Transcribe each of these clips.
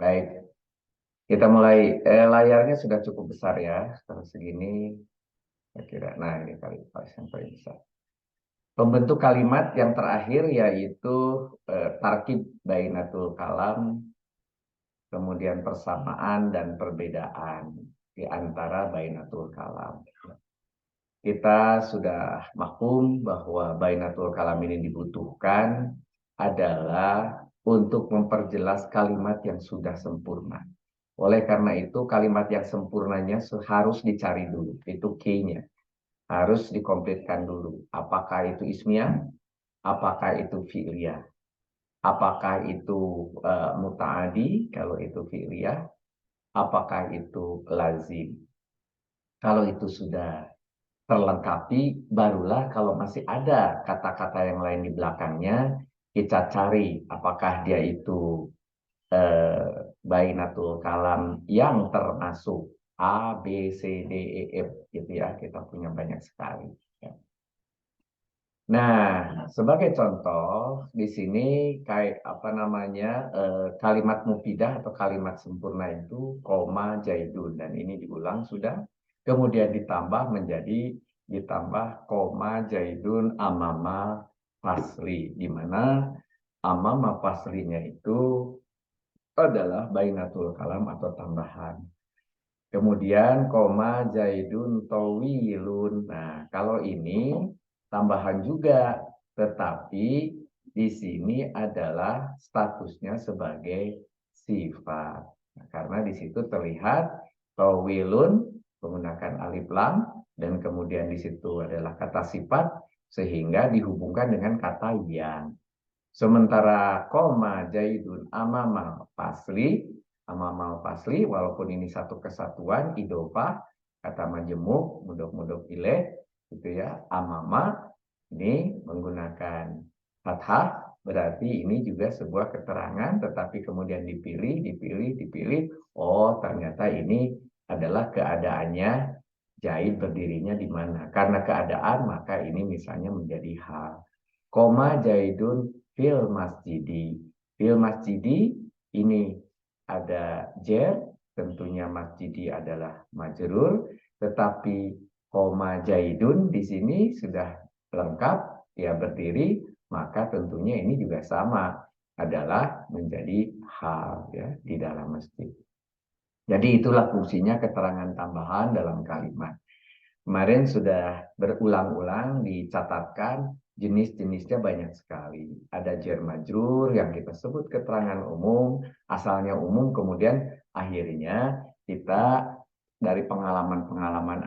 Baik, kita mulai. Layarnya sudah cukup besar ya, kalau segini saya kira. Nah, ini kali yang paling besar. Pembentuk kalimat yang terakhir yaitu tarkib bainatul kalam, kemudian persamaan dan perbedaan di antara bainatul kalam. Kita sudah maklum bahwa bainatul kalam ini dibutuhkan adalah untuk memperjelas kalimat yang sudah sempurna. Oleh karena itu, kalimat yang sempurnanya harus dicari dulu. Itu key-nya. Harus dikomplitkan dulu. Apakah itu ismiyah? Apakah itu fi'liyah? Apakah itu muta'adi? Kalau itu fi'liyah. Apakah itu lazim? Kalau itu sudah terlengkapi, barulah kalau masih ada kata-kata yang lain di belakangnya, kita cari apakah dia itu bainatul kalam yang termasuk A, B, C, D, E, F gitu ya. Kita punya banyak sekali. Ya. Nah, sebagai contoh di sini kayak apa namanya kalimat mufidah atau kalimat sempurna itu koma jaidun dan ini diulang sudah kemudian ditambah koma jaidun amama fasli di mana amama faslinya itu adalah bainatul kalam atau tambahan. Kemudian koma jaidun towilun. Nah, kalau ini tambahan juga, tetapi di sini adalah statusnya sebagai sifat. Nah, karena di situ terlihat towilun menggunakan alif lam dan kemudian di situ adalah kata sifat sehingga dihubungkan dengan kata yang. Sementara koma jaidun amamal fasli walaupun ini satu kesatuan idofah kata majemuk mudok ilaih gitu ya amama ini menggunakan fathah berarti ini juga sebuah keterangan tetapi kemudian dipilih oh ternyata ini adalah keadaannya Zaid berdirinya di mana karena keadaan maka ini misalnya menjadi hal koma Zaidun fil masjidi. Fil masjidi ini ada jer, tentunya masjidi adalah majrur, tetapi koma Zaidun di sini sudah lengkap, dia berdiri, maka tentunya ini juga sama adalah menjadi hal ya di dalam masjid. Jadi itulah fungsinya keterangan tambahan dalam kalimat. Kemarin sudah berulang-ulang dicatatkan jenis-jenisnya banyak sekali. Ada jar majrur yang kita sebut keterangan umum, asalnya umum, kemudian akhirnya kita dari pengalaman-pengalaman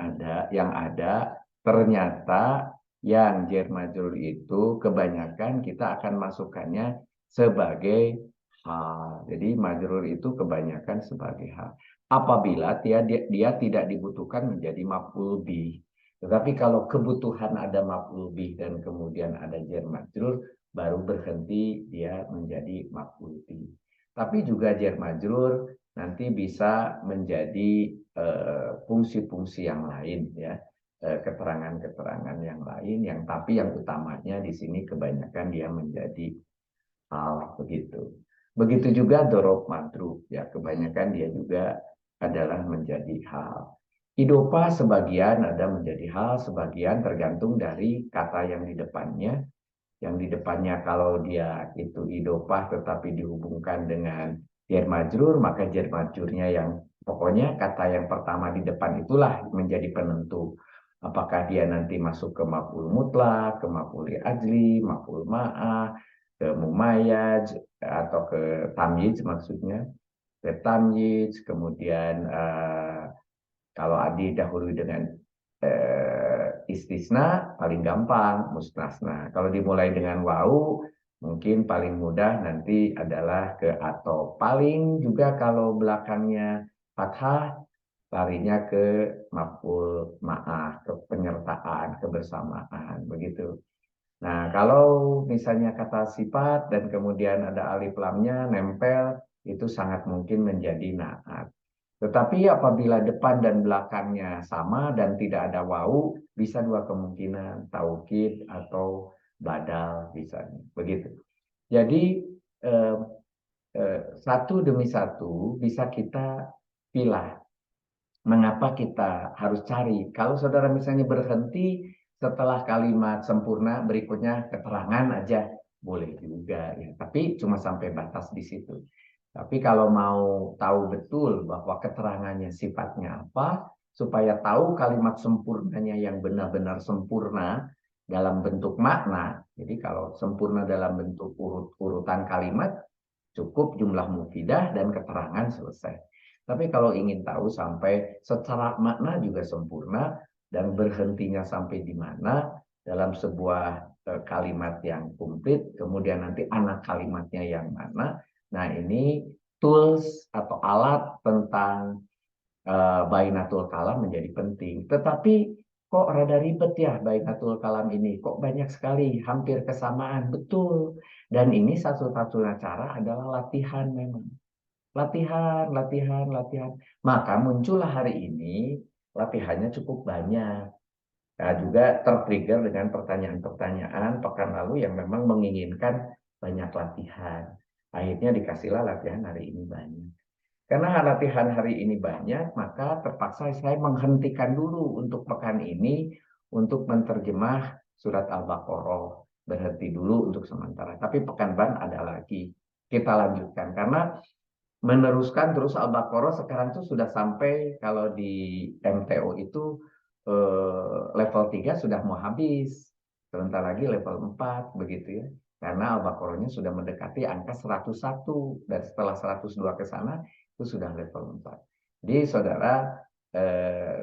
ada ternyata yang jar majrur itu kebanyakan kita akan masukkannya sebagai hal. Jadi majrur itu kebanyakan sebagai hal apabila dia tidak dibutuhkan menjadi maf'ul bih. Tetapi kalau kebutuhan ada maf'ul bih dan kemudian ada jar majrur, baru berhenti dia menjadi maf'ul bih. Tapi juga jar majrur nanti bisa menjadi fungsi-fungsi yang lain ya, keterangan-keterangan yang lain yang tapi yang utamanya di sini kebanyakan dia menjadi hal begitu. Begitu juga dorob madrub ya kebanyakan dia juga adalah menjadi hal. Idopa sebagian ada menjadi hal, sebagian tergantung dari kata yang di depannya. Yang di depannya kalau dia itu idopah tetapi dihubungkan dengan jar majrur, maka jar majrurnya yang pokoknya kata yang pertama di depan itulah menjadi penentu. Apakah dia nanti masuk ke maf'ul mutlak, ke maf'ul ajli, maf'ul ma'ah, ke mumayyaz, atau ke tamyiz maksudnya. Ke tamyiz, kemudian kalau Adi dahului dengan istisna paling gampang mustasna. Kalau dimulai dengan wau mungkin paling mudah nanti adalah ke atau paling juga kalau belakangnya fathah larinya ke maf'ul ma'ah, ke penyertaan, kebersamaan begitu. Nah, kalau misalnya kata sifat dan kemudian ada alif lamnya nempel itu sangat mungkin menjadi naat. Tetapi apabila depan dan belakangnya sama dan tidak ada wau, bisa dua kemungkinan, taukid atau badal bisa. Begitu. Jadi satu demi satu bisa kita pilah. Mengapa kita harus cari? Kalau saudara misalnya berhenti setelah kalimat sempurna, berikutnya keterangan aja, boleh juga ya. Tapi cuma sampai batas di situ. Tapi kalau mau tahu betul bahwa keterangannya sifatnya apa, supaya tahu kalimat sempurnanya yang benar-benar sempurna dalam bentuk makna. Jadi kalau sempurna dalam bentuk urutan kalimat, cukup jumlah mufidah dan keterangan selesai. Tapi kalau ingin tahu sampai secara makna juga sempurna dan berhentinya sampai di mana dalam sebuah kalimat yang komplit, kemudian nanti anak kalimatnya yang mana. Nah, ini tools atau alat tentang Bainatul Kalam menjadi penting. Tetapi kok rada ribet ya Bainatul Kalam ini? Kok banyak sekali, hampir kesamaan. Betul. Dan ini satu-satunya cara adalah latihan memang. Latihan, latihan, latihan. Maka muncullah hari ini latihannya cukup banyak. Nah, juga tertrigger dengan pertanyaan-pertanyaan pekan lalu yang memang menginginkan banyak latihan. Akhirnya dikasihlah latihan hari ini banyak. Karena latihan hari ini banyak, maka terpaksa saya menghentikan dulu untuk pekan ini untuk menerjemah surat Al-Baqarah. Berhenti dulu untuk sementara. Tapi pekan depan ada lagi. Kita lanjutkan. Karena meneruskan terus Al-Baqarah sekarang tuh sudah sampai kalau di MTO itu level 3 sudah mau habis. Sebentar lagi level 4 begitu ya. Karena Al-Baqarahnya sudah mendekati angka 101 dan setelah 102 ke sana itu sudah level 4. Jadi saudara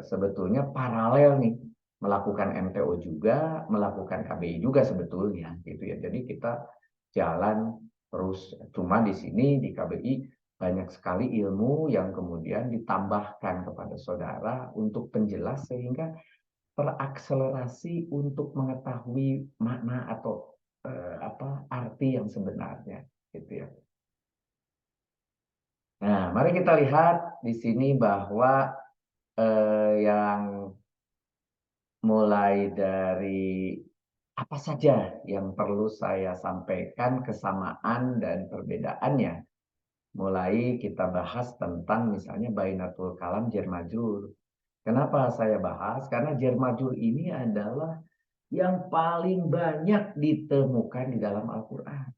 sebetulnya paralel nih melakukan MTO juga, melakukan KBI juga sebetulnya gitu ya. Jadi kita jalan terus. Cuma di sini di KBI banyak sekali ilmu yang kemudian ditambahkan kepada saudara untuk penjelas sehingga terakselerasi untuk mengetahui makna atau arti yang sebenarnya gitu ya. Nah, mari kita lihat di sini bahwa yang mulai dari apa saja yang perlu saya sampaikan kesamaan dan perbedaannya. Mulai kita bahas tentang misalnya Bainatul Kalam Jar Majrur. Kenapa saya bahas? Karena Jar Majrur ini adalah yang paling banyak ditemukan di dalam Al-Quran.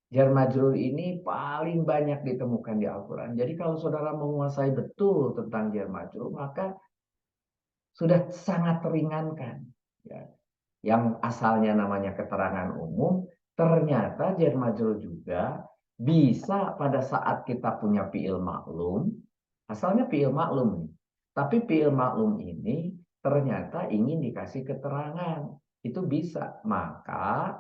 Jar Majrur ini paling banyak ditemukan di Al-Quran. Jadi kalau saudara menguasai betul tentang Jar Majrur, maka sudah sangat teringankan. Ya. Yang asalnya namanya keterangan umum, ternyata jar majrur juga bisa pada saat kita punya fi'il maklum, asalnya fi'il maklum, tapi fi'il maklum ini ternyata ingin dikasih keterangan, itu bisa. Maka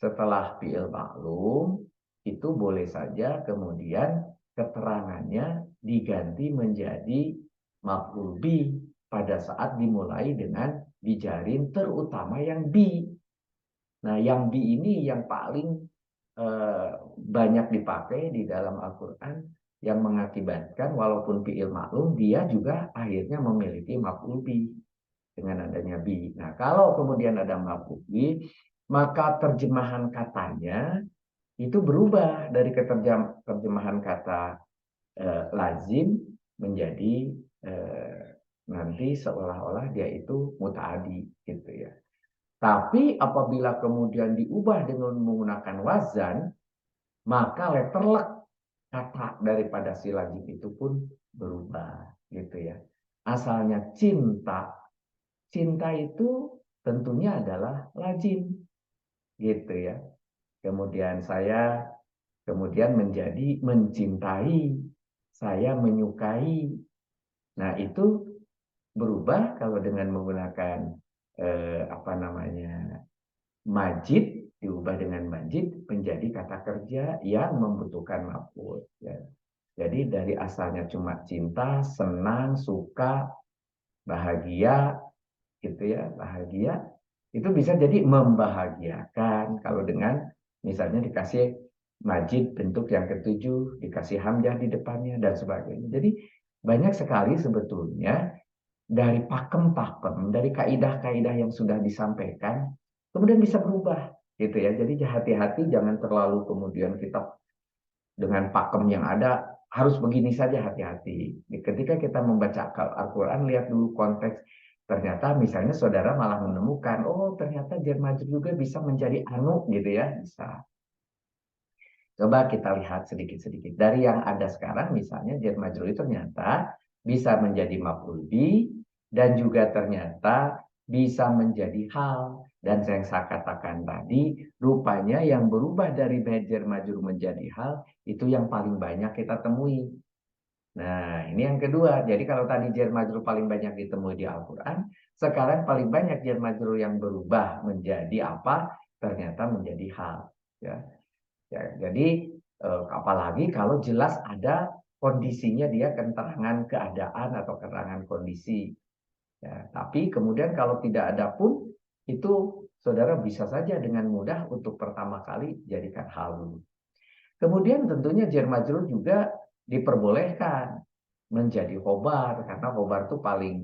setelah fi'il maklum, itu boleh saja kemudian keterangannya diganti menjadi maf'ul bih pada saat dimulai dengan bijarin terutama yang bi. Nah, yang bi ini yang paling banyak dipakai di dalam Al-Quran yang mengakibatkan walaupun fi'il maklum dia juga akhirnya memiliki maf'ul bih dengan adanya bi. Nah, kalau kemudian ada maf'ul bih, maka terjemahan katanya itu berubah dari terjemahan kata lazim menjadi nanti seolah-olah dia itu muta'adi gitu ya. Tapi apabila kemudian diubah dengan menggunakan wazan, maka letterlek kata daripada si lazim itu pun berubah gitu ya. Asalnya cinta, cinta itu tentunya adalah lazim gitu ya. Kemudian saya kemudian menjadi mencintai, saya menyukai. Nah, itu berubah kalau dengan menggunakan apa namanya majid, diubah dengan majid menjadi kata kerja yang membutuhkan maf'ul ya. Jadi dari asalnya cuma cinta, senang, suka, bahagia gitu ya, bahagia itu bisa jadi membahagiakan kalau dengan misalnya dikasih majid bentuk yang ketujuh, dikasih hamzah di depannya dan sebagainya. Jadi banyak sekali sebetulnya dari pakem-pakem, dari kaidah-kaidah yang sudah disampaikan, kemudian bisa berubah gitu ya. Jadi hati-hati jangan terlalu kemudian kita dengan pakem yang ada harus begini saja, hati-hati. Ketika kita membaca Al-Quran, lihat dulu konteks. Ternyata misalnya saudara malah menemukan, oh ternyata jar majrur juga bisa menjadi anu gitu ya, bisa. Coba kita lihat sedikit-sedikit. Dari yang ada sekarang misalnya jar majrur itu ternyata bisa menjadi maf'ul bih dan juga ternyata bisa menjadi hal. Dan yang saya katakan tadi, rupanya yang berubah dari jar majrur menjadi hal itu yang paling banyak kita temui. Nah, ini yang kedua. Jadi kalau tadi jar majrur paling banyak ditemui di Al-Quran, sekarang paling banyak jar majrur yang berubah menjadi apa? Ternyata menjadi hal. Ya. Ya, jadi apalagi kalau jelas ada kondisinya, dia keterangan keadaan atau keterangan kondisi. Ya, tapi kemudian kalau tidak ada pun itu saudara bisa saja dengan mudah untuk pertama kali jadikan hal dulu. Kemudian tentunya jar majrur juga diperbolehkan menjadi khobar karena khobar itu paling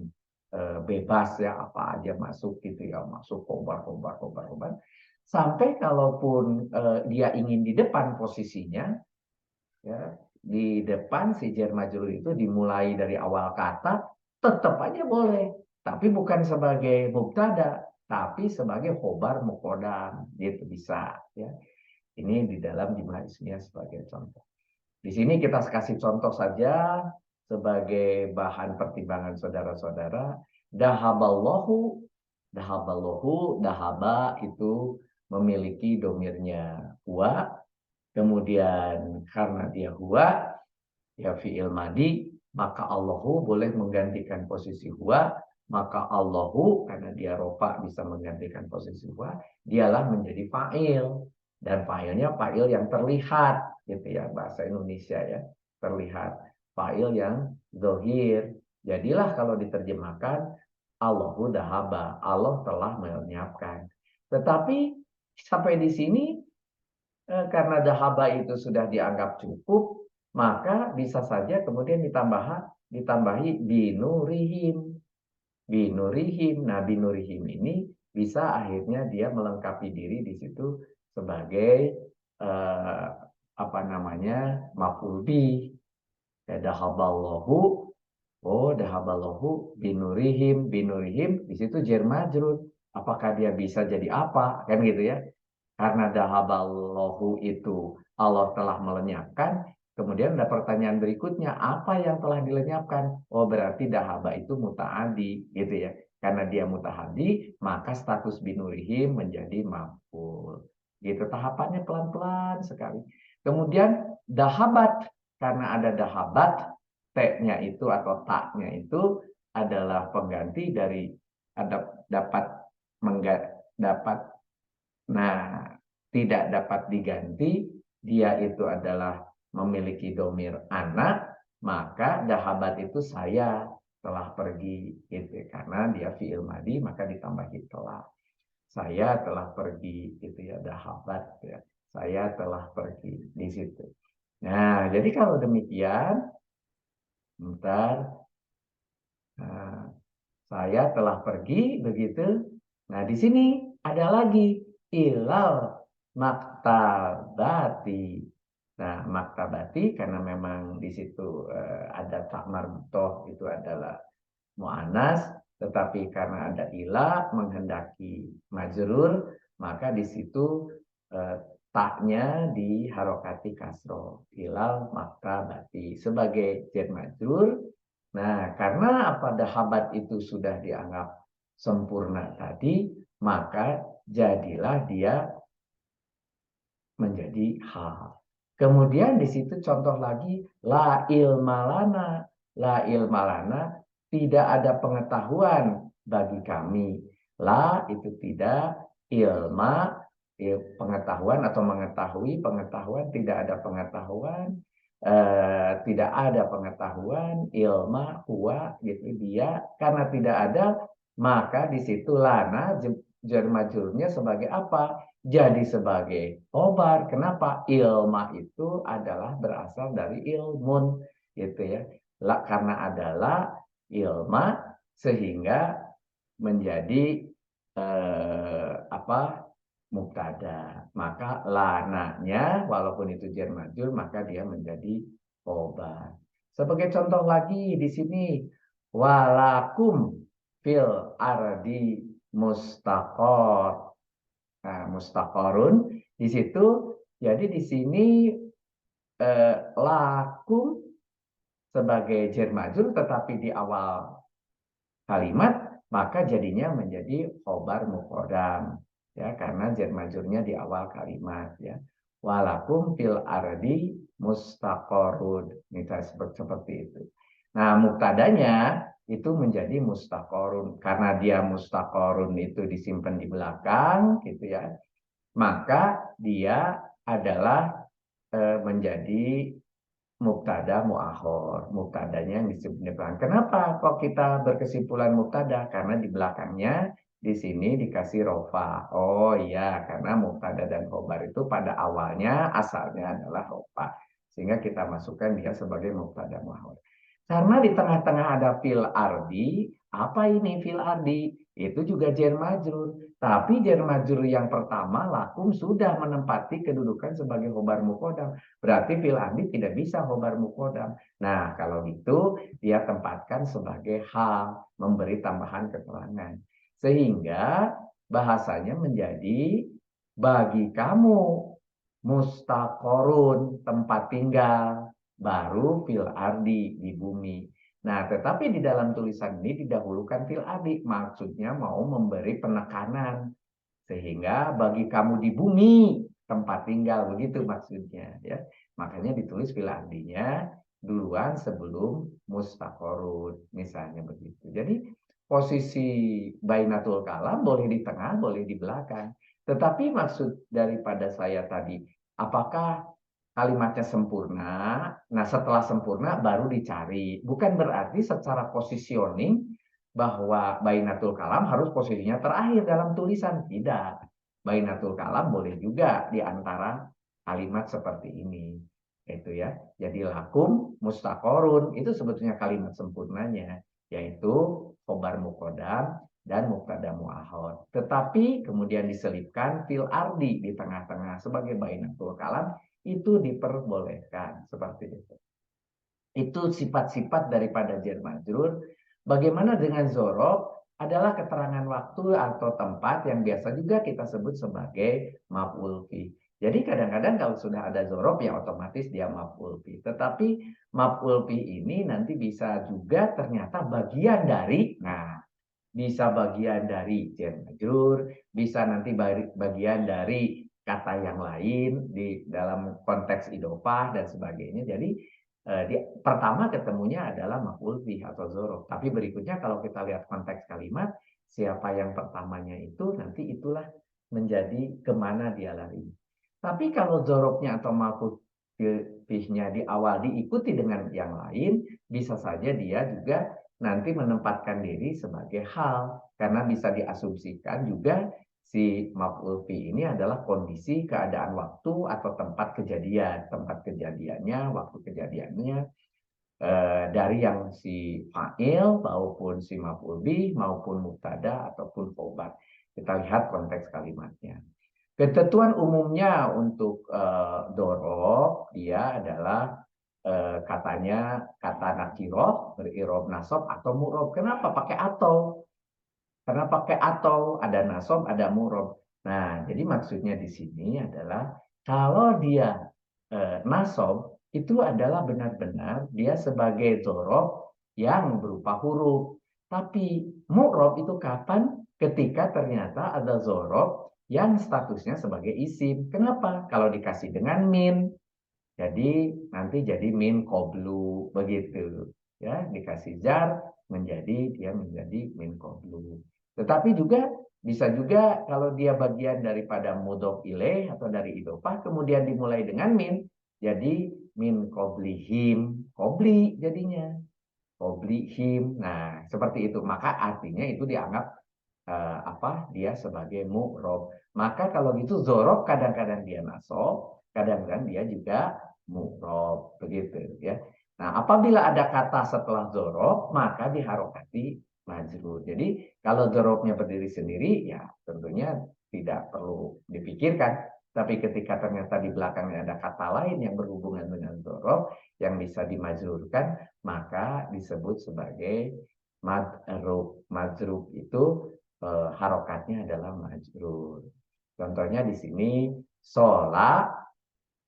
bebas ya, apa aja masuk gitu ya, masuk khobar khobar khobar khobar. Sampai kalaupun dia ingin di depan posisinya, ya di depan si jar majrur itu dimulai dari awal kata, tetap aja boleh, tapi bukan sebagai mubtada, tapi sebagai khobar muqaddam, gitu bisa. Ya, ini di dalam jumlah ismiyah sebagai contoh. Di sini kita kasih contoh saja sebagai bahan pertimbangan saudara-saudara. Dahaballahu, dahaballahu, dahaba itu memiliki domirnya huwa. Kemudian karena dia huwa, ya fi'il madi, maka Allahu boleh menggantikan posisi huwa. Maka Allahu, karena dia rofa bisa menggantikan posisi huwa, dialah menjadi fa'il. Dan fa'ilnya fa'il yang terlihat, gitu ya, bahasa Indonesia ya, terlihat. Fa'il yang zohir. Jadilah kalau diterjemahkan, Allahu dahaba, Allah telah menyiapkan. Tetapi sampai di sini, karena dahaba itu sudah dianggap cukup, maka bisa saja kemudian ditambahi binurihim. Binurihim. Nah, binurihim ini bisa akhirnya dia melengkapi diri di situ sebagai apa namanya, maf'ul bih. Dahaballahu, oh dahaballahu binurihim, binurihim di situ jar majrur. Apakah dia bisa jadi apa? Kan gitu ya. Karena dahaballahu itu Allah telah melenyapkan, kemudian ada pertanyaan berikutnya, apa yang telah dilenyapkan? Oh, berarti dahaba itu muta'adi, gitu ya. Karena dia muta'adi, maka status binurihim menjadi maf'ul. Gitu, tahapannya pelan-pelan sekali. Kemudian dahabat, karena ada dahabat, T-nya itu atau tak-nya itu adalah pengganti dari dapat dapat. Nah, tidak dapat diganti, dia itu adalah memiliki domir anak, maka dahabat itu saya telah pergi, gitu. Karena dia fi'il madi, maka ditambahi telah. Saya telah pergi, gitu ya, dahabat ya. Saya telah pergi di situ. Nah, jadi kalau demikian, bentar. Nah, saya telah pergi begitu. Nah, di sini ada lagi ilal maktabati. Nah, maktabati karena memang di situ ada tak marbutoh itu adalah mu'anas, tetapi karena ada ilah menghendaki majrur, maka di situ taknya diharokati kasroh. Ilal maktabati sebagai jar majrur. Nah, karena apa dahabat itu sudah dianggap sempurna tadi, maka jadilah dia menjadi hal. Kemudian di situ contoh lagi la ilmalana, la ilmalana tidak ada pengetahuan bagi kami. La itu tidak, ilma pengetahuan atau mengetahui, pengetahuan tidak ada pengetahuan, tidak ada pengetahuan, ilma huwa gitu dia, karena tidak ada maka di situ lana jar majrurnya sebagai apa? Jadi sebagai khobar. Kenapa? Ilma itu adalah berasal dari ilmun, gitu ya. Karena adalah ilma sehingga menjadi apa? mubtada. Maka lananya walaupun itu jar majrur maka dia menjadi khobar. Sebagai contoh lagi di sini walakum fil ardi mustaqor. Nah, mustaqorun di situ jadi di sini lakum sebagai jar majrur tetapi di awal kalimat maka jadinya menjadi khobar muqaddam ya karena jar majrurnya di awal kalimat ya walakum fil ardi mustaqorun seperti itu. Nah mubtadanya itu menjadi mustaqorun karena dia mustaqorun itu disimpan di belakang gitu ya maka dia adalah menjadi mubtada muakhor. Mubtadanya yang disebut di belakang. Kenapa kok kita berkesimpulan mubtada? Karena di belakangnya di sini dikasih rofa. Oh iya, karena mubtada dan khobar itu pada awalnya asalnya adalah rofa. Sehingga kita masukkan dia sebagai mubtada muakhor. Karena di tengah-tengah ada fil ardi, apa ini fil ardi? Itu juga jar majrur. Tapi jar majrur yang pertama lakum sudah menempati kedudukan sebagai khobar muqaddam. Berarti fil ardi tidak bisa khobar muqaddam. Nah, kalau gitu dia tempatkan sebagai hal, memberi tambahan keterangan. Sehingga bahasanya menjadi bagi kamu mustaqorun tempat tinggal baru fil ardi di bumi. Nah, tetapi di dalam tulisan ini didahulukan fil ardi, maksudnya mau memberi penekanan sehingga bagi kamu di bumi tempat tinggal begitu maksudnya ya. Makanya ditulis fil ardinya duluan sebelum mustaqorun misalnya begitu. Jadi posisi bainatul kalam boleh di tengah, boleh di belakang. Tetapi maksud daripada saya tadi, apakah kalimatnya sempurna. Nah, setelah sempurna baru dicari. Bukan berarti secara positioning bahwa bainatul kalam harus posisinya terakhir dalam tulisan. Tidak. Bainatul kalam boleh juga di antara kalimat seperti ini. Itu ya. Jadi lakum mustaqorun itu sebetulnya kalimat sempurnanya yaitu khobar muqaddam dan mubtada muakhor. Tetapi kemudian diselipkan fil ardi di tengah-tengah sebagai bainatul kalam itu diperbolehkan seperti itu. Itu sifat-sifat daripada jar majrur. Bagaimana dengan zorof? Adalah keterangan waktu atau tempat yang biasa juga kita sebut sebagai maf'ul fi. Jadi kadang-kadang kalau sudah ada zorof ya otomatis dia maf'ul fi. Tetapi maf'ul fi ini nanti bisa juga ternyata bagian dari, nah bisa bagian dari jar majrur, bisa nanti bagian dari kata yang lain di dalam konteks idofah dan sebagainya. Jadi pertama ketemunya adalah maf'ul bih atau zorof. Tapi berikutnya kalau kita lihat konteks kalimat, siapa yang pertamanya itu nanti itulah menjadi kemana dia lari. Tapi kalau zorofnya atau maf'ul bihnya di awal diikuti dengan yang lain, bisa saja dia juga nanti menempatkan diri sebagai hal. Karena bisa diasumsikan juga si maf'ul fi ini adalah kondisi keadaan waktu atau tempat kejadian. Tempat kejadiannya, waktu kejadiannya dari yang si fa'il maupun si maf'ul bih maupun mubtada ataupun khobar. Kita lihat konteks kalimatnya. Ketentuan umumnya untuk dorob dia adalah katanya kata nakiroh berirob nasab atau murob. Kenapa pakai atau? Karena pakai atau ada nasab, ada murob. Nah, jadi maksudnya di sini adalah kalau dia nasab itu adalah benar-benar dia sebagai dorob yang berupa huruf. Tapi murob itu kapan? Ketika ternyata ada zorob yang statusnya sebagai isim. Kenapa? Kalau dikasih dengan min, jadi nanti jadi min koblu begitu. Ya, dikasih jar menjadi dia menjadi min koblu. Tetapi juga bisa juga kalau dia bagian daripada mudhof ilaih atau dari idofah kemudian dimulai dengan min, jadi min koblihim, kobli jadinya. Koblihim. Nah, seperti itu. Maka artinya itu dianggap dia sebagai mu'rob. Maka kalau gitu zorob kadang-kadang dia nasab, kadang-kadang dia juga mu'rob begitu ya. Nah, apabila ada kata setelah zorob maka diharokati majrur. Jadi kalau dzarofnya berdiri sendiri, ya tentunya tidak perlu dipikirkan. Tapi ketika ternyata di belakangnya ada kata lain yang berhubungan dengan dzaraf yang bisa dimajrurkan, maka disebut sebagai madrub. Madrub itu harokatnya adalah majrur. Contohnya di sini sholat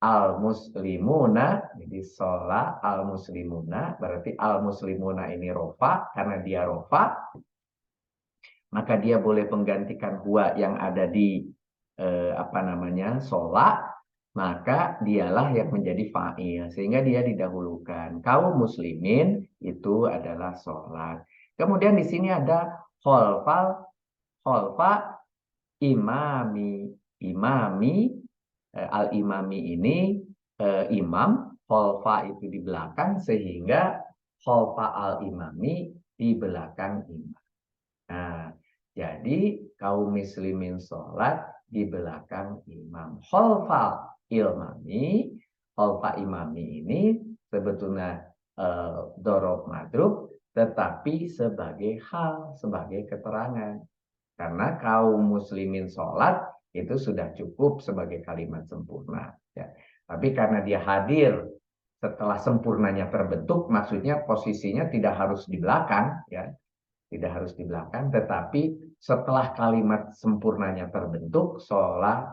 al-muslimuna, jadi sholat al-muslimuna, berarti al-muslimuna ini rofa, karena dia rofa, maka dia boleh menggantikan huwa yang ada di sholat, maka dialah yang menjadi fa'il, sehingga dia didahulukan. Kaum muslimin itu adalah sholat. Kemudian di sini ada kholfa imami. Imami, al-imami ini imam, kholfa itu di belakang, sehingga kholfa al-imami di belakang imam. Nah, jadi kaum muslimin sholat di belakang imam. Kholfa ilmami, kholfa imami ini sebetulnya dorob madrub, tetapi sebagai hal, sebagai keterangan. Karena kaum muslimin sholat itu sudah cukup sebagai kalimat sempurna. Ya. Tapi karena dia hadir setelah sempurnanya terbentuk, maksudnya posisinya tidak harus di belakang, ya, tidak harus di belakang, tetapi setelah kalimat sempurnanya terbentuk, sholat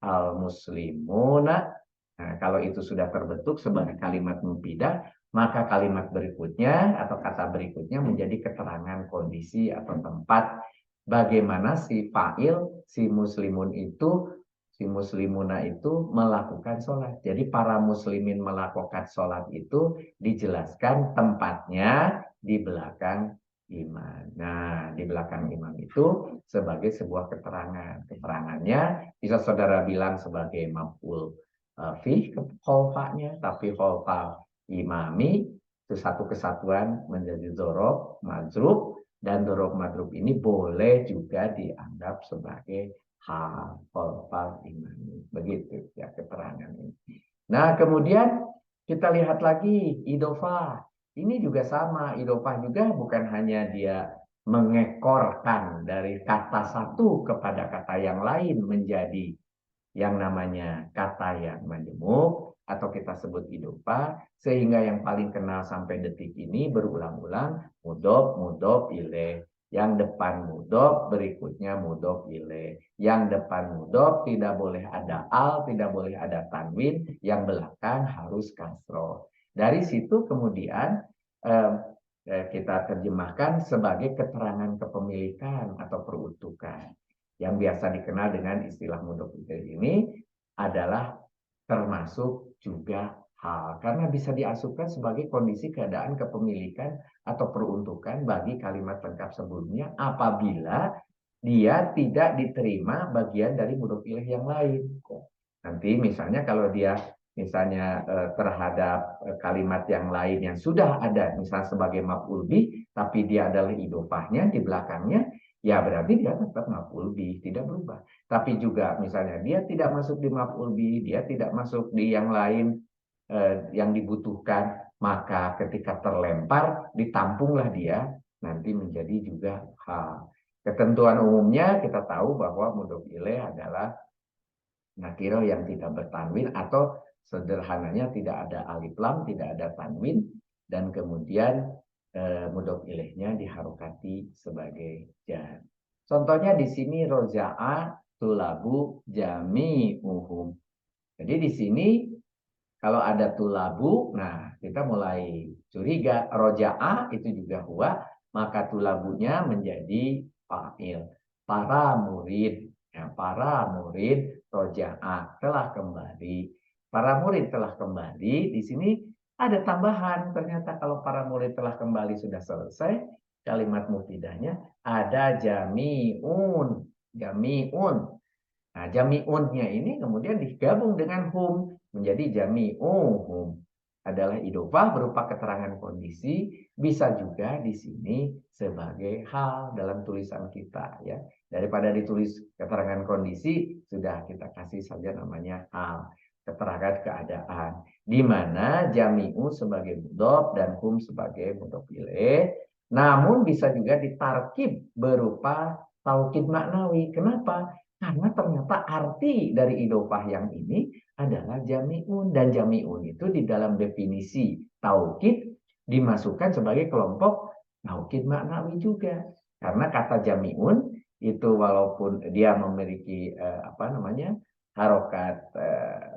al-muslimuna, nah, kalau itu sudah terbentuk sebagai kalimat mufidah, maka kalimat berikutnya atau kata berikutnya menjadi keterangan kondisi atau tempat bagaimana si fa'il, si muslimun itu, si muslimuna itu melakukan sholat. Jadi para muslimin melakukan sholat itu dijelaskan tempatnya di belakang imam. Nah, di belakang imam itu sebagai sebuah keterangan. Keterangannya bisa saudara bilang sebagai maf'ul fi kholfanya, tapi kholfa imami itu satu kesatuan menjadi dzaraf majrub, dan dzaraf majrub ini boleh juga dianggap sebagai hal kholfa imami. Begitu ya keterangan ini. Nah, kemudian kita lihat lagi idofah. Ini juga sama, idofah juga bukan hanya dia mengekorkan dari kata satu kepada kata yang lain menjadi yang namanya kata yang majemuk, atau kita sebut idofah, sehingga yang paling kenal sampai detik ini berulang-ulang mudhof, mudhof ilaih. Yang depan mudhof, berikutnya mudhof ilaih. Yang depan mudhof tidak boleh ada al, tidak boleh ada tanwin, yang belakang harus kasroh. Dari situ kemudian kita terjemahkan sebagai keterangan kepemilikan atau perutukan. Yang biasa dikenal dengan istilah mudhof ilaih ini adalah termasuk juga hal, karena bisa diasupkan sebagai kondisi keadaan kepemilikan atau peruntukan bagi kalimat lengkap sebelumnya apabila dia tidak diterima bagian dari mudhof ilaih yang lain. Nanti misalnya kalau dia misalnya terhadap kalimat yang lain yang sudah ada misalnya sebagai maf'ul bih, tapi dia adalah idofahnya di belakangnya, ya berarti dia tetap maf'ul bih, tidak berubah. Tapi juga misalnya dia tidak masuk di maf'ul bih, dia tidak masuk di yang lain yang dibutuhkan, maka ketika terlempar ditampunglah dia nanti menjadi juga hal. Ketentuan umumnya kita tahu bahwa mudhof ilaih adalah nakiro yang tidak bertanwin, atau sederhananya tidak ada alif lam, tidak ada tanwin, dan kemudian mudhof ilaihnya diharokati sebagai jar. Contohnya di sini roja'a tulabu jami'uhum. Jadi di sini kalau ada tulabu, nah kita mulai curiga. Roja'a itu juga huwa, maka tulabunya menjadi fa'il. Para murid, ya, para murid roja'a telah kembali. Para murid telah kembali. Di sini ada tambahan. Ternyata kalau para murid telah kembali sudah selesai, kalimat mufidahnya ada jami'un. Jami'un. Nah, jami'unnya ini kemudian digabung dengan hum menjadi jami'uhum. Adalah idofah berupa keterangan kondisi, bisa juga di sini sebagai hal dalam tulisan kita, ya. Daripada ditulis keterangan kondisi, sudah kita kasih saja namanya hal, keterangan keadaan, di mana jami'u sebagai mudhof dan hum sebagai mudhof ilaih. Namun bisa juga ditarkib berupa taukid maknawi. Kenapa? Karena ternyata arti dari idofah yang ini adalah jami'un. Dan jami'un itu di dalam definisi taukid dimasukkan sebagai kelompok taukid maknawi juga. Karena kata jami'un itu walaupun dia memiliki harokat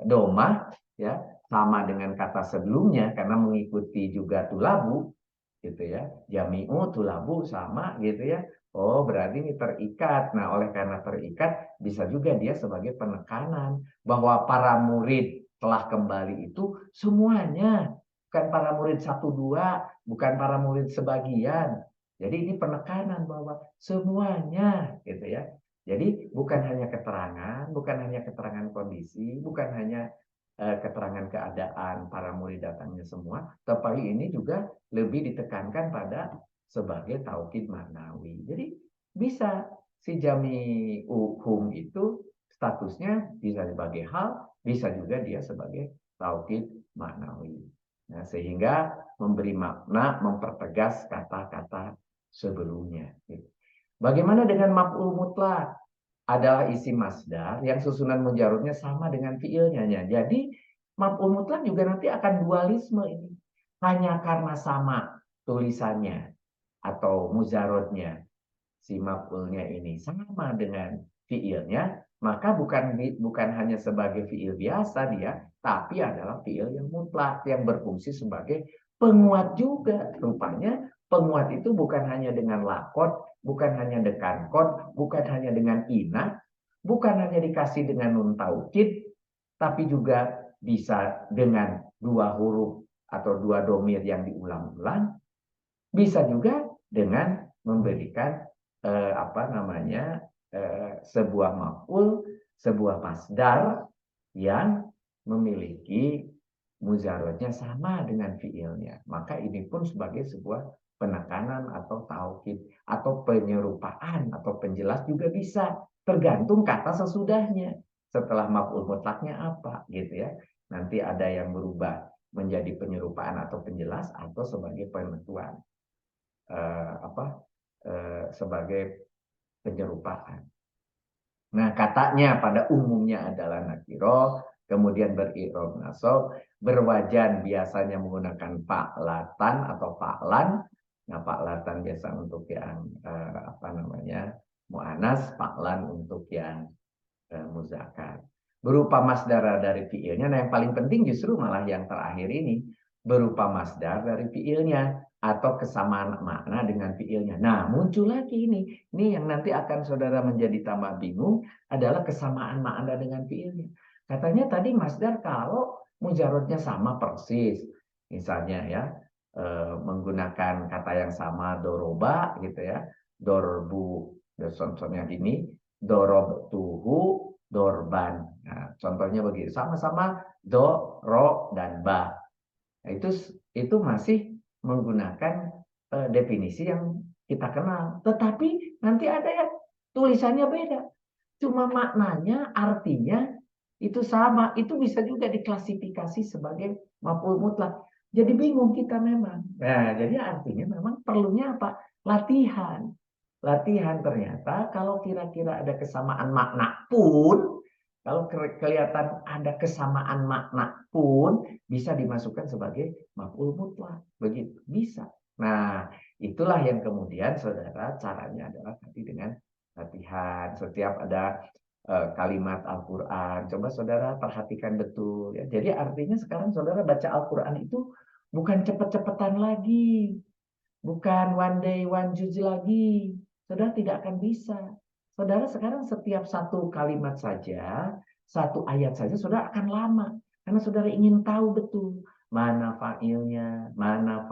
domah, ya, sama dengan kata sebelumnya karena mengikuti juga tulabu, gitu ya. Jami'u tulabu sama gitu ya. Oh, berarti ini terikat. Nah, oleh karena terikat bisa juga dia sebagai penekanan bahwa para murid telah kembali itu semuanya, bukan para murid satu dua, bukan para murid sebagian. Jadi ini penekanan bahwa semuanya gitu ya. Jadi bukan hanya keterangan, bukan hanya keterangan kondisi, bukan hanya keterangan keadaan para murid datangnya semua, tapi ini juga lebih ditekankan pada sebagai taukid maknawi. Jadi bisa si jami'uhum itu statusnya bisa sebagai hal, bisa juga dia sebagai taukid maknawi. Nah, sehingga memberi makna, mempertegas kata-kata sebelumnya. Bagaimana dengan maf'ul mutlak? Adalah isim masdar yang susunan mujarotnya sama dengan fiilnya. Jadi maf'ul mutlak juga nanti akan dualisme ini. Hanya karena sama tulisannya atau mujarotnya si maf'ulnya ini sama dengan fiilnya, maka bukan hanya sebagai fiil biasa dia, tapi adalah fiil yang mutlak yang berfungsi sebagai penguat juga. Rupanya penguat itu bukan hanya dengan lakot, bukan hanya dengan kot, bukan hanya dengan ina, bukan hanya dikasih dengan nun taukid, tapi juga bisa dengan dua huruf atau dua domir yang diulang-ulang, bisa juga dengan memberikan sebuah maf'ul, sebuah masdar yang memiliki mujarotnya sama dengan fiilnya. Maka ini pun sebagai sebuah penekanan atau taukid atau penyerupaan atau penjelas juga bisa, tergantung kata sesudahnya. Setelah maf'ul mutlaknya apa gitu ya. Nanti ada yang berubah menjadi penyerupaan atau penjelas atau sebagai penentuan sebagai penyerupaan. Nah, katanya pada umumnya adalah nakiro, kemudian beri'rob nasab, berwajan biasanya menggunakan fa'latan atau fa'lan. Nah, fa'latan biasa untuk yang mu'anas, fa'lan untuk yang muzakkar. Berupa masdar dari fiilnya. Nah, yang paling penting justru malah yang terakhir ini, berupa masdar dari fiilnya atau kesamaan makna dengan fiilnya. Nah, muncul lagi ini. Ini yang nanti akan saudara menjadi tambah bingung adalah kesamaan makna dengan fiilnya. Katanya tadi masdar kalau mujarotnya sama persis. Misalnya ya, menggunakan kata yang sama doroba gitu ya. Dorbu, contohnya ini, dorob tuhu dorban. Nah, contohnya begitu. Sama-sama do, ro, dan ba. Nah, itu masih menggunakan definisi yang kita kenal. Tetapi nanti ada yang tulisannya beda. Cuma maknanya, artinya itu sama. Itu bisa juga diklasifikasi sebagai maf'ul mutlak. Jadi bingung kita memang. Nah, jadi artinya memang perlunya apa? Latihan. Latihan ternyata kalau kira-kira ada kesamaan makna pun, kalau kelihatan ada kesamaan makna pun bisa dimasukkan sebagai maf'ul mutlak. Begitu, bisa. Nah, itulah yang kemudian saudara caranya adalah tadi dengan latihan. Setiap ada kalimat Al-Quran, coba saudara perhatikan betul. Ya. Jadi artinya sekarang saudara baca Al-Quran itu bukan cepet-cepetan lagi. Bukan one day, one juz lagi. Saudara tidak akan bisa. Saudara sekarang setiap satu kalimat saja, satu ayat saja, saudara akan lama. Karena saudara ingin tahu betul mana fa'ilnya, mana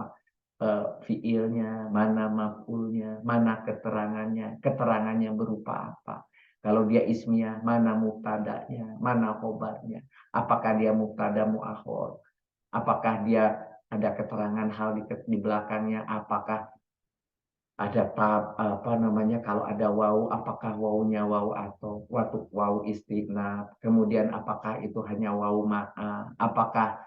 fiilnya, mana maf'ulnya, mana keterangannya, keterangannya berupa apa. Kalau dia ismiyah, mana mubtada'nya, mana khobarnya. Apakah dia mubtada mu'akhor? Apakah dia ada keterangan hal di belakangnya? Apakah ada kalau ada wau, apakah waunya wau atau waktu wau istinaf? Kemudian apakah itu hanya wau ma'a? Apakah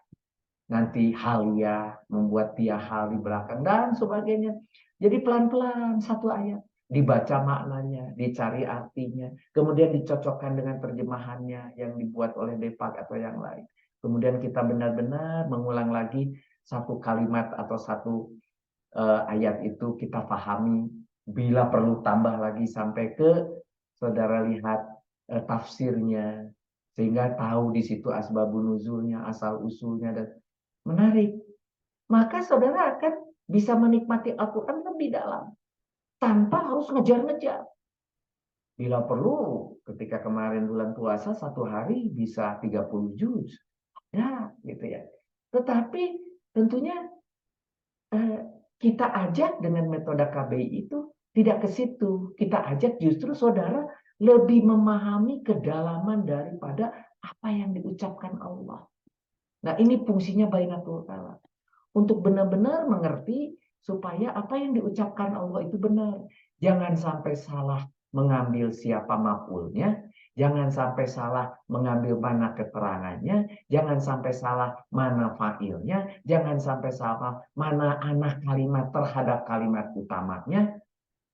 nanti halia, membuat dia hal di belakang, dan sebagainya. Jadi pelan-pelan satu ayat, dibaca maknanya, dicari artinya, kemudian dicocokkan dengan terjemahannya yang dibuat oleh Depak atau yang lain. Kemudian kita benar-benar mengulang lagi satu kalimat atau satu ayat itu kita pahami, bila perlu tambah lagi sampai ke saudara lihat tafsirnya, sehingga tahu di situ asbabun nuzulnya, asal usulnya, dan menarik. Maka saudara akan bisa menikmati Al-Quran lebih dalam tanpa harus ngejar-ngejar. Bila perlu, ketika kemarin bulan puasa satu hari bisa 30 juz. Ya, gitu ya. Tetapi tentunya kita ajak dengan metode KBI itu tidak ke situ. Kita ajak justru saudara lebih memahami kedalaman daripada apa yang diucapkan Allah. Nah, ini fungsinya Bainatul Kalam. Untuk benar-benar mengerti supaya apa yang diucapkan Allah itu benar. Jangan sampai salah mengambil siapa maf'ulnya, jangan sampai salah mengambil mana keterangannya, jangan sampai salah mana fa'ilnya, jangan sampai salah mana anak kalimat terhadap kalimat utamanya,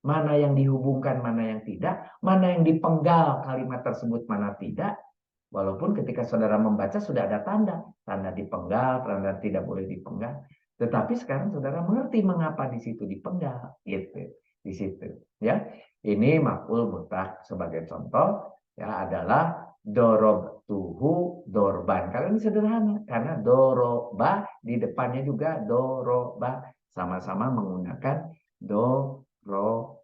mana yang dihubungkan, mana yang tidak, mana yang dipenggal kalimat tersebut, mana tidak. Walaupun ketika saudara membaca sudah ada tanda dipenggal, tanda tidak boleh dipenggal. Tetapi sekarang saudara mengerti mengapa di situ dipenggal, gitu. Di situ, ya. Ini maf'ul mutlak sebagai contoh, ya, adalah dorob tuhu dorban. Kalau ini sederhana karena doroba di depannya juga doroba, sama-sama menggunakan doroba.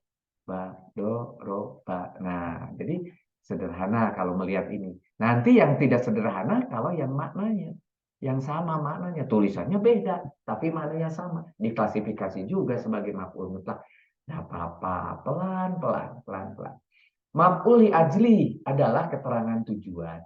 Nah, jadi sederhana kalau melihat ini. Nanti yang tidak sederhana kalau yang maknanya, yang sama maknanya, tulisannya beda, tapi maknanya sama, diklasifikasi juga sebagai maf'ul mutlak. Nah, apa-apa, pelan-pelan. Maf'ul li ajli adalah keterangan tujuan,